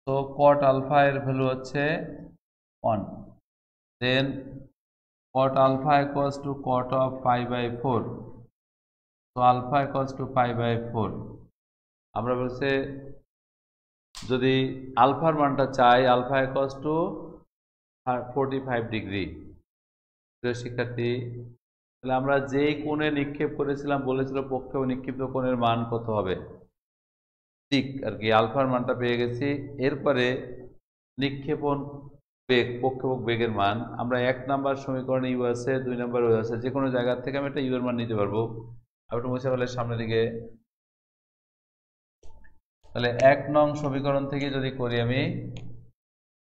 তো কট আলফা এর ভ্যালু হচ্ছে 1, দেন cot alpha equals to cot of pi by 4, so alpha equals to pi by 4। আমরা বলছে যদি আলফার মানটা চাই, আলফা ইকুয়ালস টু 45 ডিগ্রি। প্রিয় শিক্ষার্থী, তাহলে আমরা যেই কোণে নিক্ষেপ করেছিলাম বলেছিল পক্ষে নিক্ষিপ্ত কোণের মান কত হবে, ঠিক আর কি আলফার মানটা পেয়ে গেছি। এরপরে নিক্ষেপণ বেগ, পক্ষেপক বেগের মান আমরা 1 নাম্বার সমীকরণে ইউ আছে, 2 নাম্বার ইউ আছে, যে কোনো জায়গা থেকে আমি একটা ইউ এর মান নিতে পারবো। আমি একটু মুছে ফেলে সামনের দিকে। তাহলে 1 নং সমীকরণ থেকে যদি করি আমি,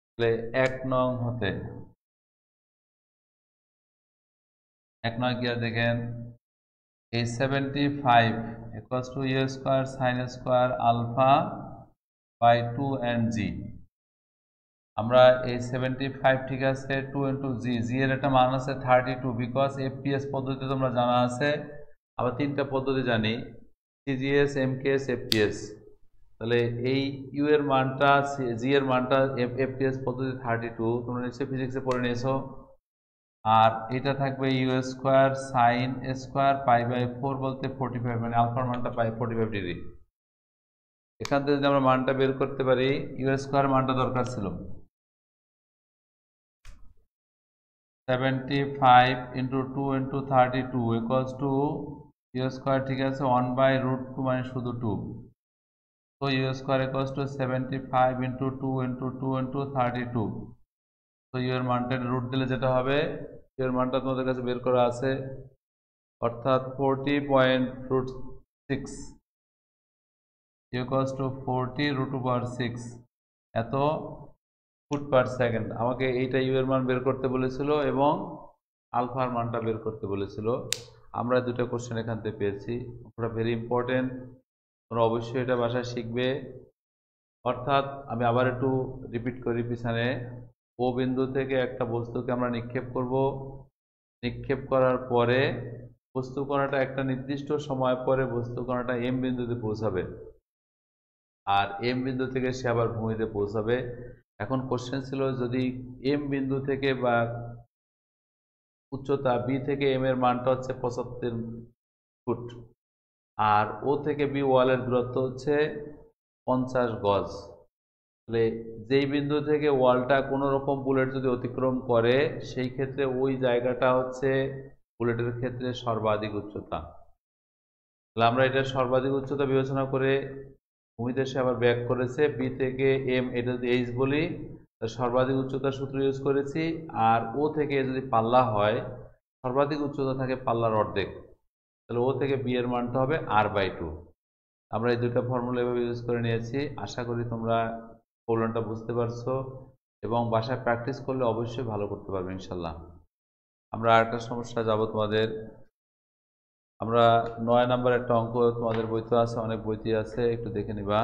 তাহলে 1 নং হতে 1 নং কি আর দেখেন, এই 75 equals to you square sine square alpha by 2 and g। আমরা এই 75 ঠিক আছে, 2 ইন্টু জি, জি এর একটা মান আছে 32, বিকজ এফপিএস পদ্ধতি তোমরা জানা আছে। আবার 3টা পদ্ধতি জানি, সিজিএস, এমকেএস, এফপিএস। তাহলে এই ইউ এর মানটা, জি এর মানটা এফপিএস পদ্ধতি 32, তোমরা নিশ্চয়ই ফিজিক্সে পড়ে নিয়েছো। আর এটা থাকবে you square sine square pi by 4 বলতে 45, মানে আলফার মানটা পাই 45 ডিগ্রি। এখান থেকে যদি আমরা মানটা বের করতে পারি, ইউ স্কোয়ার মানটা দরকার ছিল 75 into 2 into 32 equals to you square ঠিক আছে 1 বাই রুট 2, মানে শুধু 2। তো u square equals to 75 into 2 into 2 into 32। তো ইউ এর মানটা রুট দিলে যেটা হবে, ইউ এর মানটা তোমাদের কাছে বের করা আছে, অর্থাৎ 40.6 ইকুয়ালস টু 40 রুট ওভার 6 এত ফুট পার সেকেন্ড। আমাকে এইটা ইউ এর মান বের করতে বলেছিল এবং আলফার মানটা বের করতে বলেছিল। আমরা দুটো কোশ্চেন এখান থেকে পেয়েছি, ওটা ভেরি ইম্পর্টেন্ট, তোমরা অবশ্যই এটা বাসায় শিখবে। অর্থাৎ আমি আবার একটু রিপিট করি পিছনে, ও বিন্দু থেকে একটা বস্তুকে আমরা নিক্ষেপ করব, নিক্ষেপ করার পরে বস্তু কণাটা একটা নির্দিষ্ট সময় পরে বস্তু কণাটা এম বিন্দুতে পৌঁছাবে, আর এম বিন্দু থেকে সে আবার ভূমিতে পৌঁছাবে। এখন কোশ্চেন ছিল যদি এম বিন্দু থেকে বা উচ্চতা বি থেকে এম এর মানটা হচ্ছে 75 ফুট, আর ও থেকে বি ওয়ালের দূরত্ব হচ্ছে 50 গজ, তাহলে যেই বিন্দু থেকে ওয়ালটা কোনো রকম বুলেট যদি অতিক্রম করে, সেই ক্ষেত্রে ওই জায়গাটা হচ্ছে বুলেটের ক্ষেত্রে সর্বাধিক উচ্চতা। তাহলে আমরা এটা সর্বাধিক উচ্চতা বিবেচনা করে ভূমিতে সে আবার ব্যাক করেছে, বি থেকে এম, এটা যদি এইচ বলি, সর্বাধিক উচ্চতার সূত্র ইউজ করেছি। আর ও থেকে যদি পাল্লা হয়, সর্বাধিক উচ্চতা থাকে পাল্লার অর্ধেক, তাহলে ও থেকে বি এর মানটা হবে r/2। আমরা এই দুটো ফর্মুলা এভাবে ইউজ করে নিয়েছি। আশা করি তোমরা প্রবলেমটা বুঝতে পারছো এবং বাসায় প্র্যাকটিস করলে অবশ্যই ভালো করতে পারবে ইনশাল্লাহ। আমরা আরেকটা সমস্যা যাব তোমাদের, আমরা 9 নাম্বার একটা অঙ্ক তোমাদের বইতে আছে, অনেক বইতে আছে, একটু দেখে নিবা।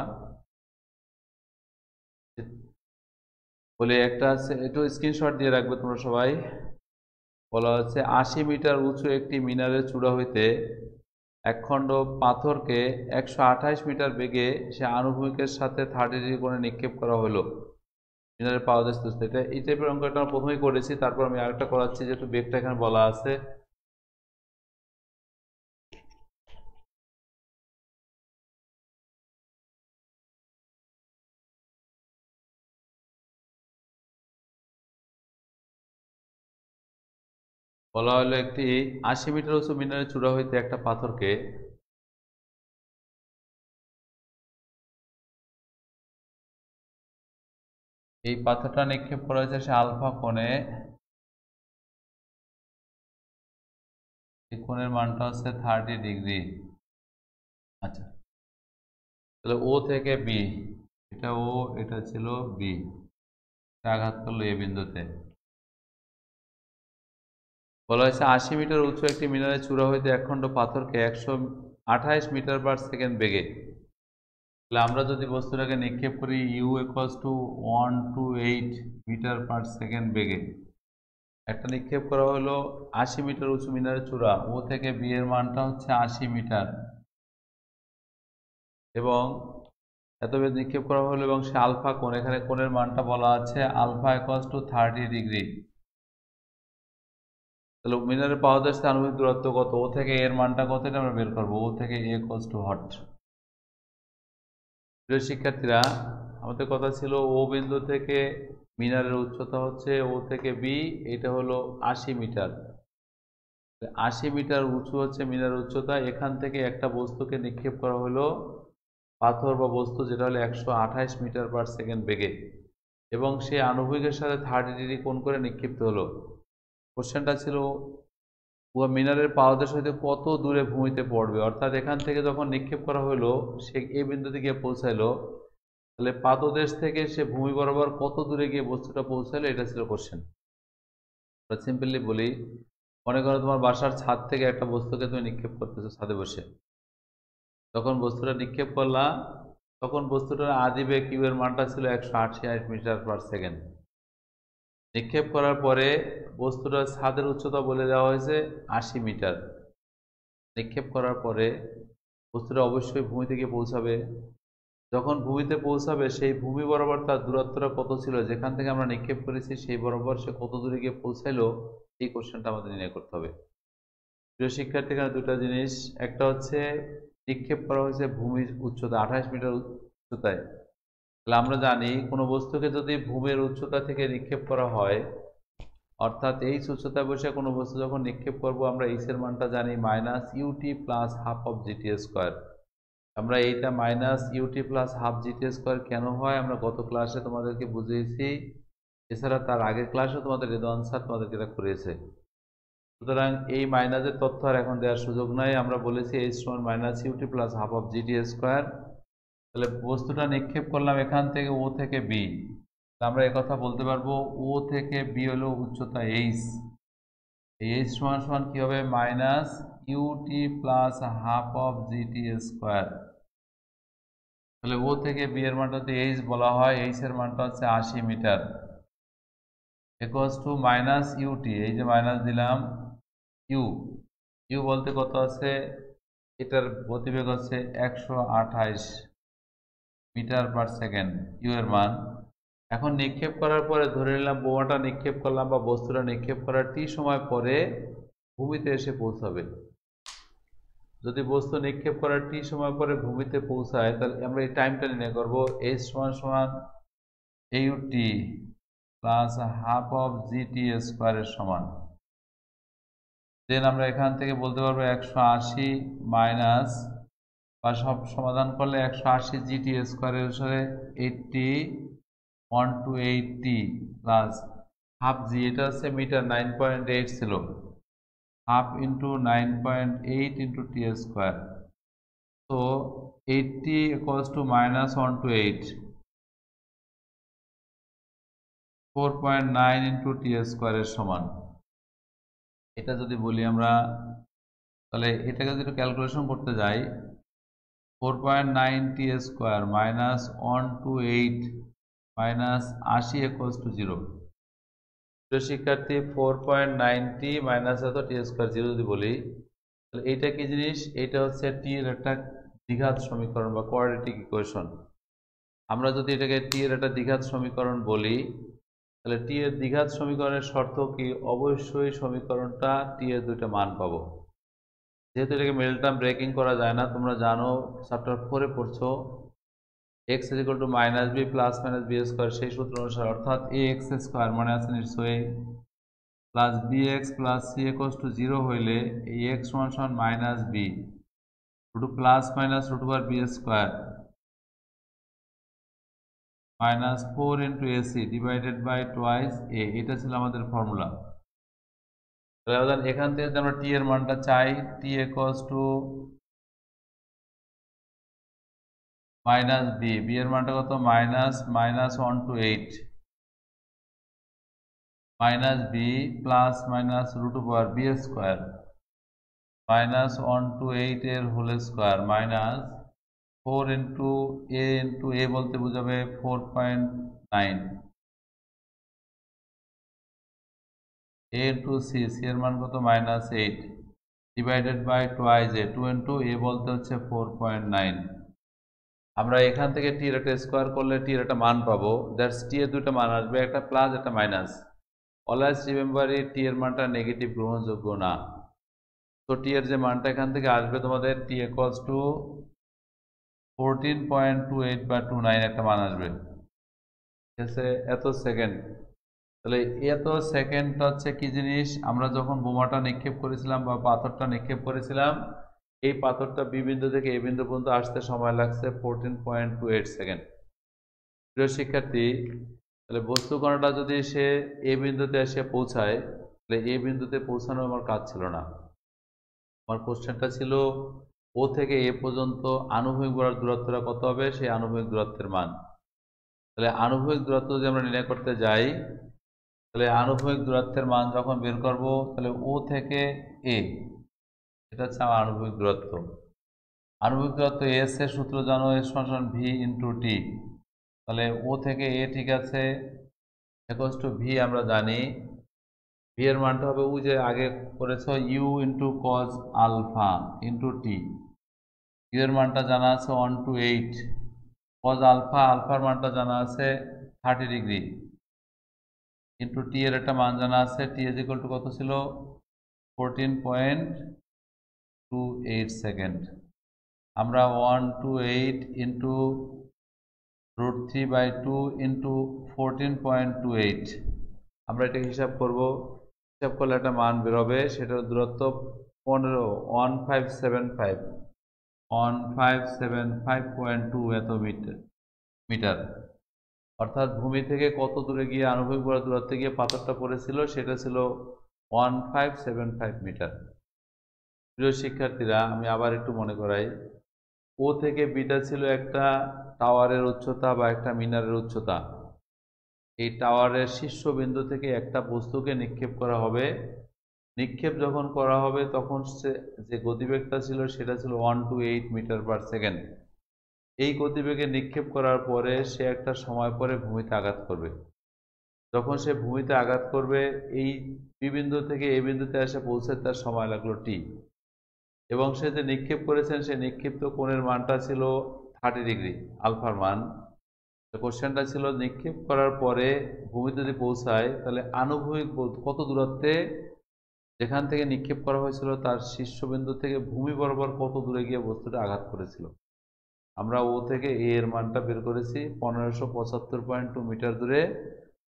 বলে একটা আছে, একটু স্ক্রিনশট দিয়ে রাখবে তোমরা সবাই। বলা হচ্ছে 80 মিটার উঁচু একটি মিনারের চূড়া হইতে একখণ্ড পাথরকে 128 মিটার বেগে সে আনুভূমিকের সাথে 30 ডিগ্রি কোণে নিক্ষেপ করা হলো মিনারের পাদদেশ তুলতে। এটা এই টাইপের অঙ্কটা আমরা প্রথমেই করেছি, তারপর আমি আরেকটা করাচ্ছি, যেহেতু বেগটা এখানে বলা আছে। বলা হলো একটি 80 মিটার উঁচু মিনারের চূড়া হইতে একটা পাথরকে এই পাথরটা নিক্ষেপ করা হয়েছে সে আলফা কোণে, এই কোণের মানটা হচ্ছে 30 ডিগ্রি। আচ্ছা, তাহলে ও থেকে বি, এটা ও, এটা ছিল বি, আঘাত করলো এ বিন্দুতে। বলা হয়েছে 80 মিটার উঁচু একটি মিনারের চূড়া হইতে একখণ্ড পাথরকে 28 মিটার পার সেকেন্ড বেগে। তাহলে আমরা যদি বস্তুটাকে নিক্ষেপ করি u equals to 128 metre per second বেগে, একটা নিক্ষেপ করা হলো 80 মিটার উঁচু মিনারের চূড়া, ও থেকে বি এর মানটা হচ্ছে 80 মিটার, এবং এত বেগ নিক্ষেপ করা হলো এবং সে আলফা কোণ, এখানে কোণের মানটা বলা আছে আলফা ইকুয়ালস টু 30 ডিগ্রি। তাহলে মিনারের পাদদেশ থেকে আণবিক দূরত্ব কত, ও থেকে এর মানটা কত এটা আমরা বের করবো, ও থেকে এ ইকুয়ালস টু হট। প্রিয় শিক্ষার্থীরা, আমাদের কথা ছিল ও বিন্দু থেকে মিনারের উচ্চতা হচ্ছে ও থেকে বি, এটা হলো 80 মিটার। 80 মিটার উঁচু হচ্ছে মিনারের উচ্চতা। এখান থেকে একটা বস্তুকে নিক্ষেপ করা হলো, পাথর বা বস্তু, যেটা হলো 128 মিটার পার সেকেন্ড বেগে, এবং সে আণবিকের সাথে 30 ডিগ্রি কোণ করে নিক্ষিপ্ত হলো। কোশ্চেনটা ছিল ও মিনারের পাদদেশ হইতে কত দূরে ভূমিতে পড়বে, অর্থাৎ এখান থেকে যখন নিক্ষেপ করা হলো সে এই বিন্দুতে গিয়ে পৌঁছাইলো, তাহলে পাদদেশ থেকে সে ভূমি বরাবর কত দূরে গিয়ে বস্তুটা পৌঁছাইলো, এটা ছিল কোশ্চেন। সিম্পলি বলি, মনে করো তোমার বাসার ছাদ থেকে একটা বস্তুকে তুমি নিক্ষেপ করতেছো ছাদে বসে, তখন বস্তুটা নিক্ষেপ করলা, তখন বস্তুটার আদি বেগ কিউ এর মানটা ছিল 188 মিটার পার সেকেন্ড। নিক্ষেপ করার পরে বস্তুটার ছাদের উচ্চতা বলে দেওয়া হয়েছে 80 মিটার। নিক্ষেপ করার পরে বস্তুটা অবশ্যই ভূমিতে গিয়ে পৌঁছাবে। যখন ভূমিতে পৌঁছাবে সেই ভূমি বরাবর তার দূরত্বটা কত ছিল, যেখান থেকে আমরা নিক্ষেপ করেছি সেই বরাবর সে কত দূরে গিয়ে পৌঁছাইলো, এই কোশ্চেনটা আমাদের নির্ণয় করতে হবে। প্রিয় শিক্ষার্থী, এখানে দুটা জিনিস, একটা হচ্ছে নিক্ষেপ করা হয়েছে ভূমির উচ্চতা 28 মিটার উচ্চতায়। তাহলে আমরা জানি কোনো বস্তুকে যদি ভূমির উচ্চতা থেকে নিক্ষেপ করা হয়, অর্থাৎ এইচ উচ্চতায় বসে কোনো বস্তু যখন নিক্ষেপ করব, আমরা এইচ এর মানটা জানি minus UT plus half of GT square. আমরা এইটা minus UT plus half GT square কেন হয় আমরা গত ক্লাসে তোমাদেরকে বুঝিয়েছি, এছাড়া তার আগের ক্লাসেও তোমাদের রেদওয়ান স্যার তোমাদেরকে এটা করেছে। সুতরাং এই মাইনাসের তথ্য আর এখন দেওয়ার সুযোগ নাই। আমরা বলেছি এইচ সমান minus UT plus half of GT square. তাহলে বস্তুটা নিক্ষেপ করলাম এখান থেকে ও থেকে বি, আমরা একথা বলতে পারবো ও থেকে বি হলো উচ্চতা এইচ, এইচ সমান সমান কি হবে minus UT plus half of GT square. তাহলে ও থেকে বি এর মানটা যদি এইচ বলা হয়, এইচ এর মানটা হচ্ছে 80 metre, equals to minus u t, এই যে মাইনাস দিলাম ইউ, ইউ বলতে কত আছে, এটার গতিবেগ হচ্ছে 128 মিটার পার সেকেন্ড ইউ এর মান। এখন নিক্ষেপ করার পরে ধরে নিলাম বোমাটা নিক্ষেপ করলাম বা বস্তুটা নিক্ষেপ করার টি সময় পরে ভূমিতে এসে পৌঁছাবে। যদি বস্তু নিক্ষেপ করার টি সময় পরে ভূমিতে পৌঁছায়, তাহলে আমরা এই টাইমটা নির্ণয় করবো, এইচ সমান সমান u t plus half of GT স্কোয়ারের সমান। দেন আমরা এখান থেকে বলতে পারবো 180 মাইনাস, বা সব সমাধান করলে 180 জিটি স্কোয়ারের সাথে 180 প্লাস হাফ জি, এটা হচ্ছে মিটার 9.8 ছিল, half into 9.8 into T square. তো 80 equals to minus 128, 4.9 into T স্কোয়ারের সমান। এটা যদি বলি আমরা, তাহলে এটাকে যদি ক্যালকুলেশন করতে যাই, 4.9 T square minus 128 minus 80 equals to 0। শিক্ষার্থী 4.90 মাইনাস এত টি স্কোয়ার 0 যদি বলি, তাহলে এইটা কি জিনিস, এইটা হচ্ছে টি এর একটা দ্বিঘাত সমীকরণ বা কোয়াড্রেটিক ইকুয়েশন। আমরা যদি এটাকে টি এর একটা দ্বিঘাত সমীকরণ বলি, তাহলে টি এর দ্বিঘাত সমীকরণের শর্ত কি, অবশ্যই সমীকরণটা টি এর দুইটা মান পাবো। যেহেতু এটাকে মিডল টার্ম ব্রেকিং করা যায় না, তোমরা জানো চ্যাপ্টার 4-এ পড়ছো x is equal to minus B plus minus b square, সেই সূত্র অনুসারে, অর্থাৎ এ এক্স স্কোয়ার মানে আছে নিশ্চয়ই plus B X plus C equals to 0 হইলে এই এক্স সমান সমান minus B root plus minus root over B square minus 4 into AC divided by twice A, এটা ছিল আমাদের ফর্মুলা। এখান থেকে যদি আমরা টি এর মানটা চাই, T equals to minus B, B এর মানটা কত minus 128 minus B plus minus root over B square minus 1 two 8 এর whole square minus 4 into A বলতে বোঝাবে 4.9 এ ইন্টু সি এর মান কত -8 divided by twice A 2 into A বলতে হচ্ছে 4.9। আমরা এখান থেকে টি এর একটা স্কোয়ার করলে টি এর একটা মান পাবো, দ্যাটস টি এর দুটো মান আসবে, একটা প্লাস একটা মাইনাস। অলওয়েজ রিমেম্বার টি এর মানটা নেগেটিভ গ্রহণযোগ্য না। তো টি এর যে মানটা এখান থেকে আসবে তোমাদের টি ইকুয়ালস টু 14.28 বা 29 একটা মান আসবে, ঠিক আছে? এত সেকেন্ড। তাহলে এত সেকেন্ডটা হচ্ছে কি জিনিস, আমরা যখন বোমাটা নিক্ষেপ করেছিলাম বা পাথরটা নিক্ষেপ করেছিলাম, এই পাথরটা বি বিন্দু থেকে এ বিন্দু পর্যন্ত আসতে সময় লাগছে 14.28 সেকেন্ড। প্রিয় শিক্ষার্থী, তাহলে বস্তু কণাটা যদি সে এ বিন্দুতে এসে পৌঁছায়, তাহলে এ বিন্দুতে পৌঁছানো আমার কাজ ছিল না। আমার কোশ্চেনটা ছিল ও থেকে এ পর্যন্ত আনুভূমিক বরাবর দূরত্বটা কত হবে, সেই আনুভূমিক দূরত্বের মান। তাহলে আনুভূমিক দূরত্ব যদি আমরা নির্ণয় করতে যাই, তাহলে আনুভূমিক দূরত্বের মান যখন বের করব, তাহলে ও থেকে এ, এটা হচ্ছে আমার আনুভূমিক দূরত্ব। আনুভূমিক দূরত্ব এস এর সূত্র জানো, এস সমান ভি ইন্টু টি। তাহলে ও থেকে এ, ঠিক আছে, ইকুয়ালস টু ভি আমরা জানি, ভি এর মানটা হবে ও যে আগে করেছ u into cos alpha into t. U এর মানটা জানা আছে 1 টু 8, কজ আলফা, আলফার মানটা জানা আছে 30 ডিগ্রি, ইন্টু টি এর একটা মান জানা আছে, টি ইজ ইকুয়াল টু কত ছিল 14.28 সেকেন্ড। আমরা 1 টু 8 ইন্টু √3/2 ইন্টু 14.28, আমরা এটা হিসাব করব। হিসাব করলে একটা মান বেরোবে, সেটার দূরত্ব 1575.2 এত মিটার। অর্থাৎ ভূমি থেকে কত দূরে গিয়ে আনুভূমিক বরাবর দূরত্বে গিয়ে পাথরটা পড়েছিল, সেটা ছিল 1575 মিটার। প্রিয় শিক্ষার্থীরা, আমি আবার একটু মনে করাই, ও থেকে বিটা ছিল একটা টাওয়ারের উচ্চতা বা একটা মিনারের উচ্চতা। এই টাওয়ারের শীর্ষবিন্দু থেকে একটা বস্তুকে নিক্ষেপ করা হবে। নিক্ষেপ যখন করা হবে তখন যে গতিবেগটা ছিল সেটা ছিল 1 টু 8 মিটার পার সেকেন্ড। এই গতিবেগে নিক্ষেপ করার পরে সে একটা সময় পরে ভূমিতে আঘাত করবে। যখন সে ভূমিতে আঘাত করবে, এই বি বিন্দু থেকে এ বিন্দুতে এসে পৌঁছে তার সময় লাগলো টি। এবং সে যে নিক্ষেপ করেছেন, সে নিক্ষিপ্ত কোণের মানটা ছিল 30 ডিগ্রি, আলফার মান। কোশ্চেনটা ছিল নিক্ষেপ করার পরে ভূমিতে যদি পৌঁছায়, তাহলে আনুভূমিক কত দূরত্বে যেখান থেকে নিক্ষেপ করা হয়েছিল তার শীর্ষবিন্দু থেকে ভূমি বরাবর কত দূরে গিয়ে বস্তুটা আঘাত করেছিল। আমরা ও থেকে এ এর মানটা বের করেছি, 1575.2 মিটার দূরে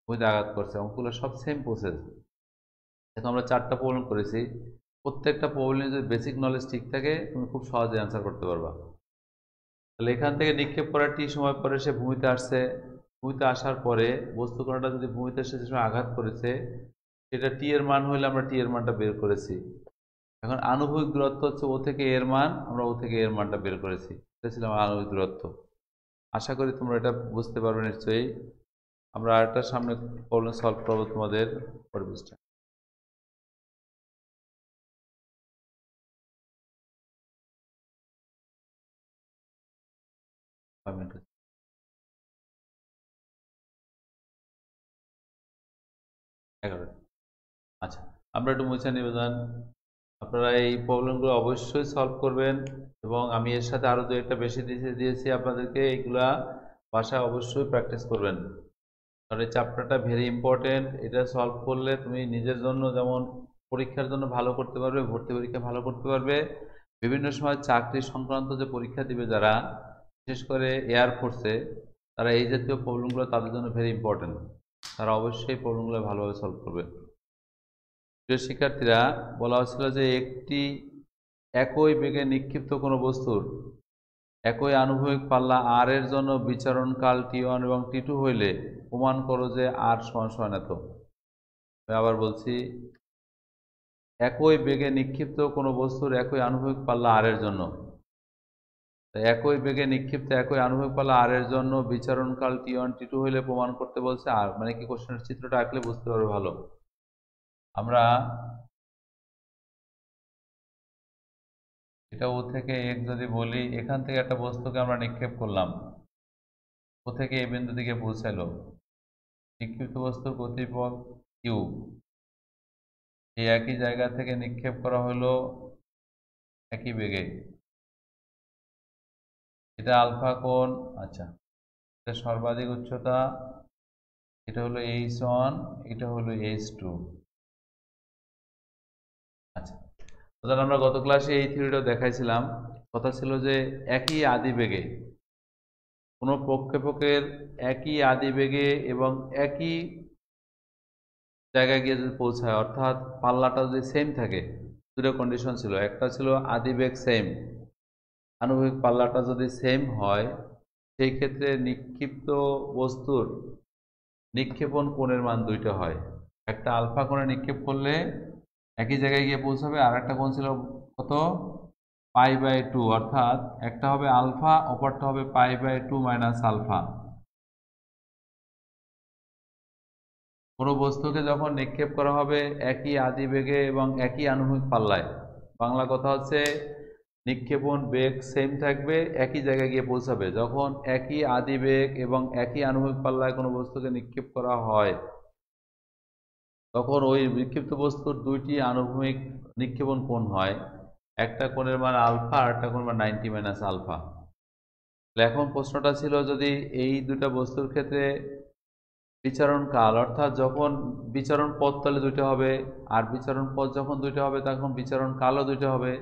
ভূমিতে আঘাত করছে। অঙ্কগুলো সব সেম প্রসেস। এখন আমরা 4টা প্রবলেম করেছি, প্রত্যেকটা প্রবলেমে যদি বেসিক নলেজ ঠিক থাকে তুমি খুব সহজে অ্যান্সার করতে পারবা। তাহলে এখান থেকে নিক্ষেপ করার টি সময় পরে সে ভূমিতে আসছে, ভূমিতে আসার পরে বস্তু কণাটা যদি ভূমিতে এসে যে সময় আঘাত করেছে, সেটা টি এর মান হলে আমরা টি এর মানটা বের করেছি। এখন আনুভূমিক দূরত্ব হচ্ছে ও থেকে এর মান, আমরা ও থেকে এর মানটা বের করেছি, এটা ছিল আমার আনুভূমিক দূরত্ব। আশা করি তোমরা এটা বুঝতে পারবে নিশ্চয়ই। আমরা আরেকটা সামনে প্রবলেম সলভ করবো তোমাদের পরিবেশটা। আচ্ছা, আমরা একটু মুছে নিবেদন, আপনারা এই প্রবলেমগুলো অবশ্যই সলভ করবেন, এবং আমি এর সাথে আরও 2-একটা বেশি দিয়েছি আপনাদেরকে, এইগুলা বাসায় অবশ্যই প্র্যাকটিস করবেন, কারণ এই চ্যাপ্টারটা ভেরি ইম্পর্টেন্ট। এটা সলভ করলে তুমি নিজের জন্য যেমন পরীক্ষার জন্য ভালো করতে পারবে, ভর্তি পরীক্ষা ভালো করতে পারবে, বিভিন্ন সময় চাকরি সংক্রান্ত যে পরীক্ষা দিবে যারা, বিশেষ করে এয়ারফোর্সে, তারা এই জাতীয় প্রবলেমগুলো তাদের জন্য ভেরি ইম্পর্টেন্ট। তারা অবশ্যই প্রবলেমগুলো ভালোভাবে সলভ করবে। প্রিয় শিক্ষার্থীরা, বলা হচ্ছিল যে একটি একই বেগে নিক্ষিপ্ত কোনো বস্তুর একই আনুভূমিক পাল্লা আর এর জন্য বিচরণকাল টি1 এবং টি2 হইলে প্রমাণ করো যে আর সমান এত। আমি আবার বলছি, একই বেগে নিক্ষিপ্ত কোনো বস্তুর একই আনুভূমিক পাল্লা আর এর জন্য, একই বেগে নিক্ষিপ্ত একই আনুভূমিক পাল্লা আর এর জন্য বিচরণকাল টি1 টি2 হইলে প্রমাণ করতে বলছে। আর মানে কি, কোশ্চেনের চিত্রটা আঁকলে বুঝতে পারবে ভালো। আমরা এটা ও থেকে এক যদি বলি, এখান থেকে একটা বস্তুকে আমরা নিক্ষেপ করলাম, ও থেকে এই বিন্দু দিকে পৌঁছালো, নিক্ষিপ্ত বস্তুর গতিপথ ইউ, এই একই জায়গা থেকে নিক্ষেপ করা হলো একই বেগে, এটা আলফা কোণ, আচ্ছা এটা সর্বাধিক উচ্চতা, এটা হলো h1, এটা হলো h2। আচ্ছা, তাহলে আমরা গত ক্লাসে এই থিওরিটা দেখাইছিলাম। কথা ছিল যে একই আদি বেগে কোনো প্রক্ষেপকের একই আদি বেগে এবং একই জায়গায় গিয়ে যদি পৌঁছায়, অর্থাৎ পাল্লাটা যদি সেম থাকে, দুটো কন্ডিশন ছিল। একটা ছিল আদি বেগ সেম, আণবিক পাল্লাটা যদি সেম হয়, সেই ক্ষেত্রে নিক্ষিপ্ত বস্তুর নিক্ষেপণ কোণের মান দুইটা হয়। একটা আলফা কোণে নিক্ষেপ করলে একই জায়গায় গিয়ে পৌঁছাবে, আর একটা কোণ ছিল কত, π/2, অর্থাৎ একটা হবে আলফা, অপরটা হবে π/2 মাইনাস আলফা। কোনো বস্তুকে যখন নিক্ষেপ করা হবে একই আদি বেগে এবং একই আণবিক পাল্লায়, বাংলা কথা হচ্ছে নিক্ষেপণ বেগ সেম থাকবে, একই জায়গায় গিয়ে পৌঁছাবে। যখন একই আদি বেগ এবং একই আণবিক পাল্লায় কোনো বস্তুকে নিক্ষেপ করা হয়, তখন ওই বিক্ষিপ্ত বস্তুর দুইটি আনুভূমিক নিক্ষেপণ কোণ হয়, একটা কোণের মান আলফা আর একটা কোণের মান 90 মাইনাস আলফা। এখন প্রশ্নটা ছিল, যদি এই দুটা বস্তুর ক্ষেত্রে বিচরণ কাল, অর্থাৎ যখন বিচরণ পথ তাহলে দুইটা হবে, আর বিচরণ পথ যখন দুইটা হবে তখন বিচরণ কালও দুইটা হবে।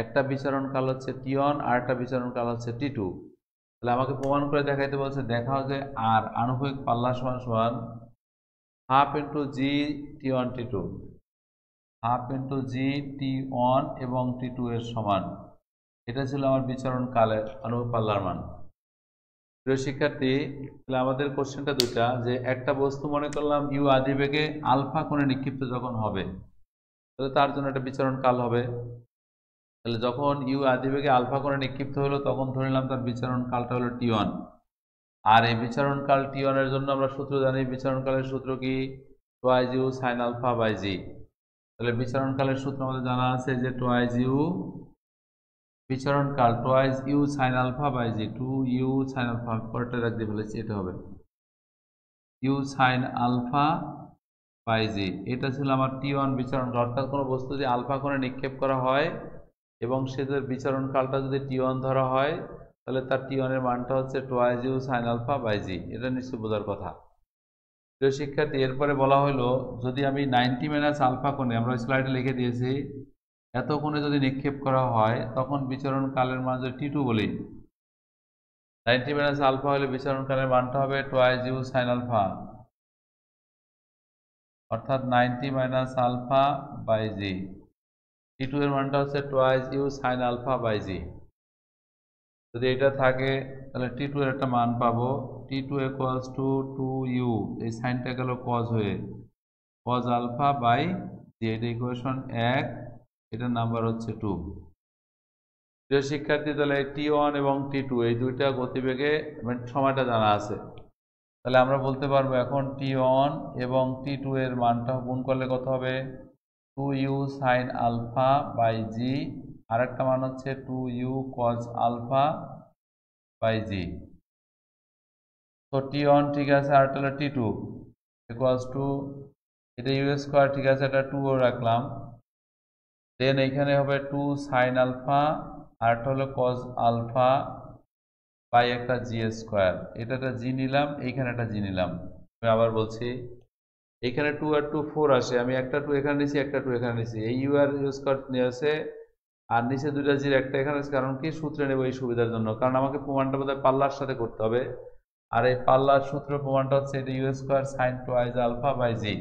একটা বিচরণ কাল হচ্ছে T1 আর একটা বিচরণ কাল হচ্ছে T2। তাহলে আমাকে প্রমাণ করে দেখাইতে বলছে, দেখাও যে আর আণবিক পাল্লা সমান সমান হাফ ইন্টু জি T1 T2, হাফ ইন্টু জি T1 এবং T2 এর সমান। এটা ছিল আমার বিচরণ কালের আণবিক পাল্লার মান। প্রিয় শিক্ষার্থী, তাহলে আমাদের কোশ্চেনটা দুইটা, যে একটা বস্তু মনে করলাম ইউ আদি বেগে আলফা কোণে নিক্ষিপ্ত যখন হবে, তাহলে তার জন্য একটা বিচরণ কাল হবে। তাহলে যখন ইউ আদি বেগে আলফা কোণে নিক্ষিপ্ত হলো, তখন ধরে নিলাম তার বিচরণ কালটা হলো T1। আর এই বিচরণ কাল T1 এর জন্য আমরা সূত্র জানি, বিচরণ কালের সূত্র কি, twice you sine alpha by G. তাহলে বিচরণ কালের সূত্র আমাদের জানা আছে যে টোয়াইজ ইউ, বিচরণ কাল twice you sine alpha by g, 2u sine alpha, পরেরটা রাখ দিয়ে ফেলেছি, এটা হবে ইউ সাইন আলফা বাই জি। এটা ছিল আমার T1 বিচরণ কাল। অর্থাৎ কোনো বস্তু যদি আলফা কোণে নিক্ষেপ করা হয় এবং সেদের বিচরণ কালটা যদি T1 ধরা হয়, তাহলে তার T1 এর মানটা হচ্ছে twice you sine alpha by জি। এটা নিশ্চয়ই বোঝার কথা। প্রিয় শিক্ষার্থী, এরপরে বলা হলো যদি আমি 90 মাইনাস আলফা কোণে, আমরা স্লাইডে লিখে দিয়েছি, এত কোণে যদি নিক্ষেপ করা হয়, তখন বিচরণ কালের মান যদি T2 বলি, 90 মাইনাস আলফা হলে বিচরণ কালের মানটা হবে টোয়াইজ ইউ সাইন আলফা, অর্থাৎ 90 minus alpha by G. T2 এর মানটা হচ্ছে twice you sine alpha by G. যদি এটা থাকে তাহলে T2 এর একটা মান পাবো, T2 ইকুয়ালস টু 2u, এই সাইনটা গেল কজ হয়ে, কজ আলফা বাই জি। এটা ইকুয়েশন 1, এটার নাম্বার হচ্ছে 2। প্রিয় শিক্ষার্থী, তাহলে T1 এবং T2 এই দুইটা গতিবেগে সময়টা জানা আছে। তাহলে আমরা বলতে পারবো এখন T1 এবং T2 এর মানটা গুণ করলে কত হবে, 2u sine alpha by G, আর একটা মান হচ্ছে 2u কজ আলফা বাই জি। তো T1 ঠিক আছে, আর তাহলে T2 ইকুয়ালস টু, এটা ইউ স্কোয়ার ঠিক আছে, এটা 2 রাখলাম, দেন এইখানে হবে 2 সাইন আলফা, আর একটা হলো কজ আলফা বাই একটা জি স্কোয়ার। এটা একটা জি নিলাম, এইখানে একটা জি নিলাম। আমি আবার বলছি, এইখানে 2 আর 2 4 আসে, আমি একটা 2 এখানে নিছি, একটা 2 এখানে নিছি, এই ইউ আর ইউ স্কোয়ার নিয়ে আসে, আর নিচে দুইটা জির একটা এখানে আছে। কারণ কি, সূত্রে নেব এই সুবিধার জন্য, কারণ আমাকে প্রমাণটা বোধহয় পাল্লার সাথে করতে হবে। আর এই পাল্লার সূত্র প্রমাণটা হচ্ছে এটা you square sine twice alpha by G.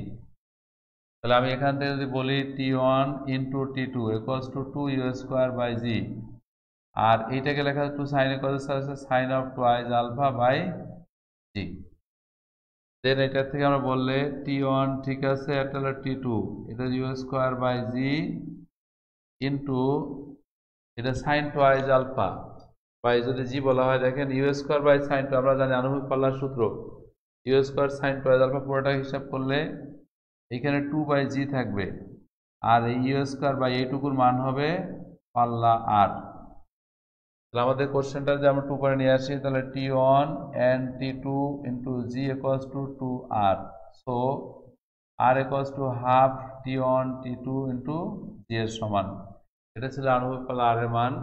তাহলে আমি এখান থেকে যদি বলি T1 into T2 equals to 2u square by G, আর এইটাকে লেখা একটু sine sine of twice alpha by G. Then এটার থেকে আমরা বললে T1 ঠিক আছে, একটা হলো T2, এটা you square by g into এটা সাইন টোয়াইজ আলফা বাই, যদি জি বলা হয়, দেখেন you square by sine two, আমরা জানি আণবিক পাল্লার সূত্র, u square sine twice alpha পুরোটা হিসাব করলে এখানে 2 বাই জি থাকবে, আর এই ইউ স্কোয়ার বাই এইটুকুর মান হবে পাল্লা 8। তাহলে আমাদের কোশ্চেনটা যে আমরা 2 পরে নিয়ে আসি, তাহলে T1 and T2 into G equals to 2R. So R equals to half T1 T2 into G এর সমান। এটা ছিল আণবিক পাল্লা R এর মান।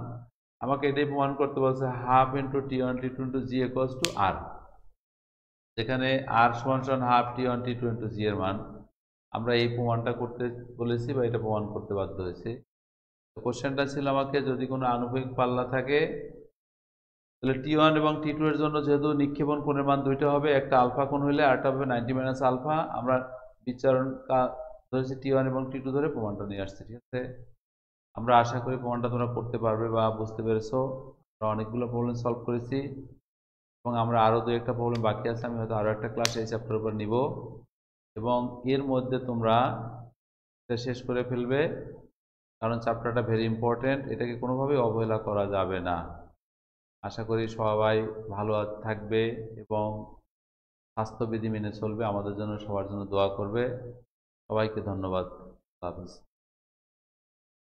আমাকে এটাই প্রমাণ করতে বলছে half into T1 T2 into G equals to R, যেখানে R সমান সমান half T1 T2 into G এর মান। আমরা এই প্রমাণটা করতে বলেছি বা এটা প্রমাণ করতে বাধ্য হয়েছি। কোশ্চেনটা ছিল আমাকে যদি কোনো আণবিক পাল্লা থাকে তাহলে T1 এবং T2 এর জন্য যেহেতু নিক্ষেপণ কোণের মান দুইটা হবে, একটা আলফা কোণ হলে আরেকটা হবে 90 মাইনাস আলফা। আমরা বিচারণ ধরেছি T1 এবং T2 ধরে প্রমাণটা নিয়ে আসছি, ঠিক আছে। আমরা আশা করি প্রমাণটা তোমরা করতে পারবে বা বুঝতে পেরেছো। আমরা অনেকগুলো প্রবলেম সলভ করেছি এবং আমরা আরও দু একটা প্রবলেম বাকি আছে, আমি হয়তো আরও একটা ক্লাসে এই চ্যাপ্টার উপর নিব এবং এর মধ্যে তোমরা এটা শেষ করে ফেলবে, কারণ চ্যাপ্টারটা ভেরি ইম্পর্টেন্ট, এটাকে কোনোভাবেই অবহেলা করা যাবে না। আশা করি সবাই ভালো থাকবে এবং স্বাস্থ্যবিধি মেনে চলবে, আমাদের জন্য সবার জন্য দোয়া করবে। সবাইকে ধন্যবাদ। আল্লাহ হাফেজ।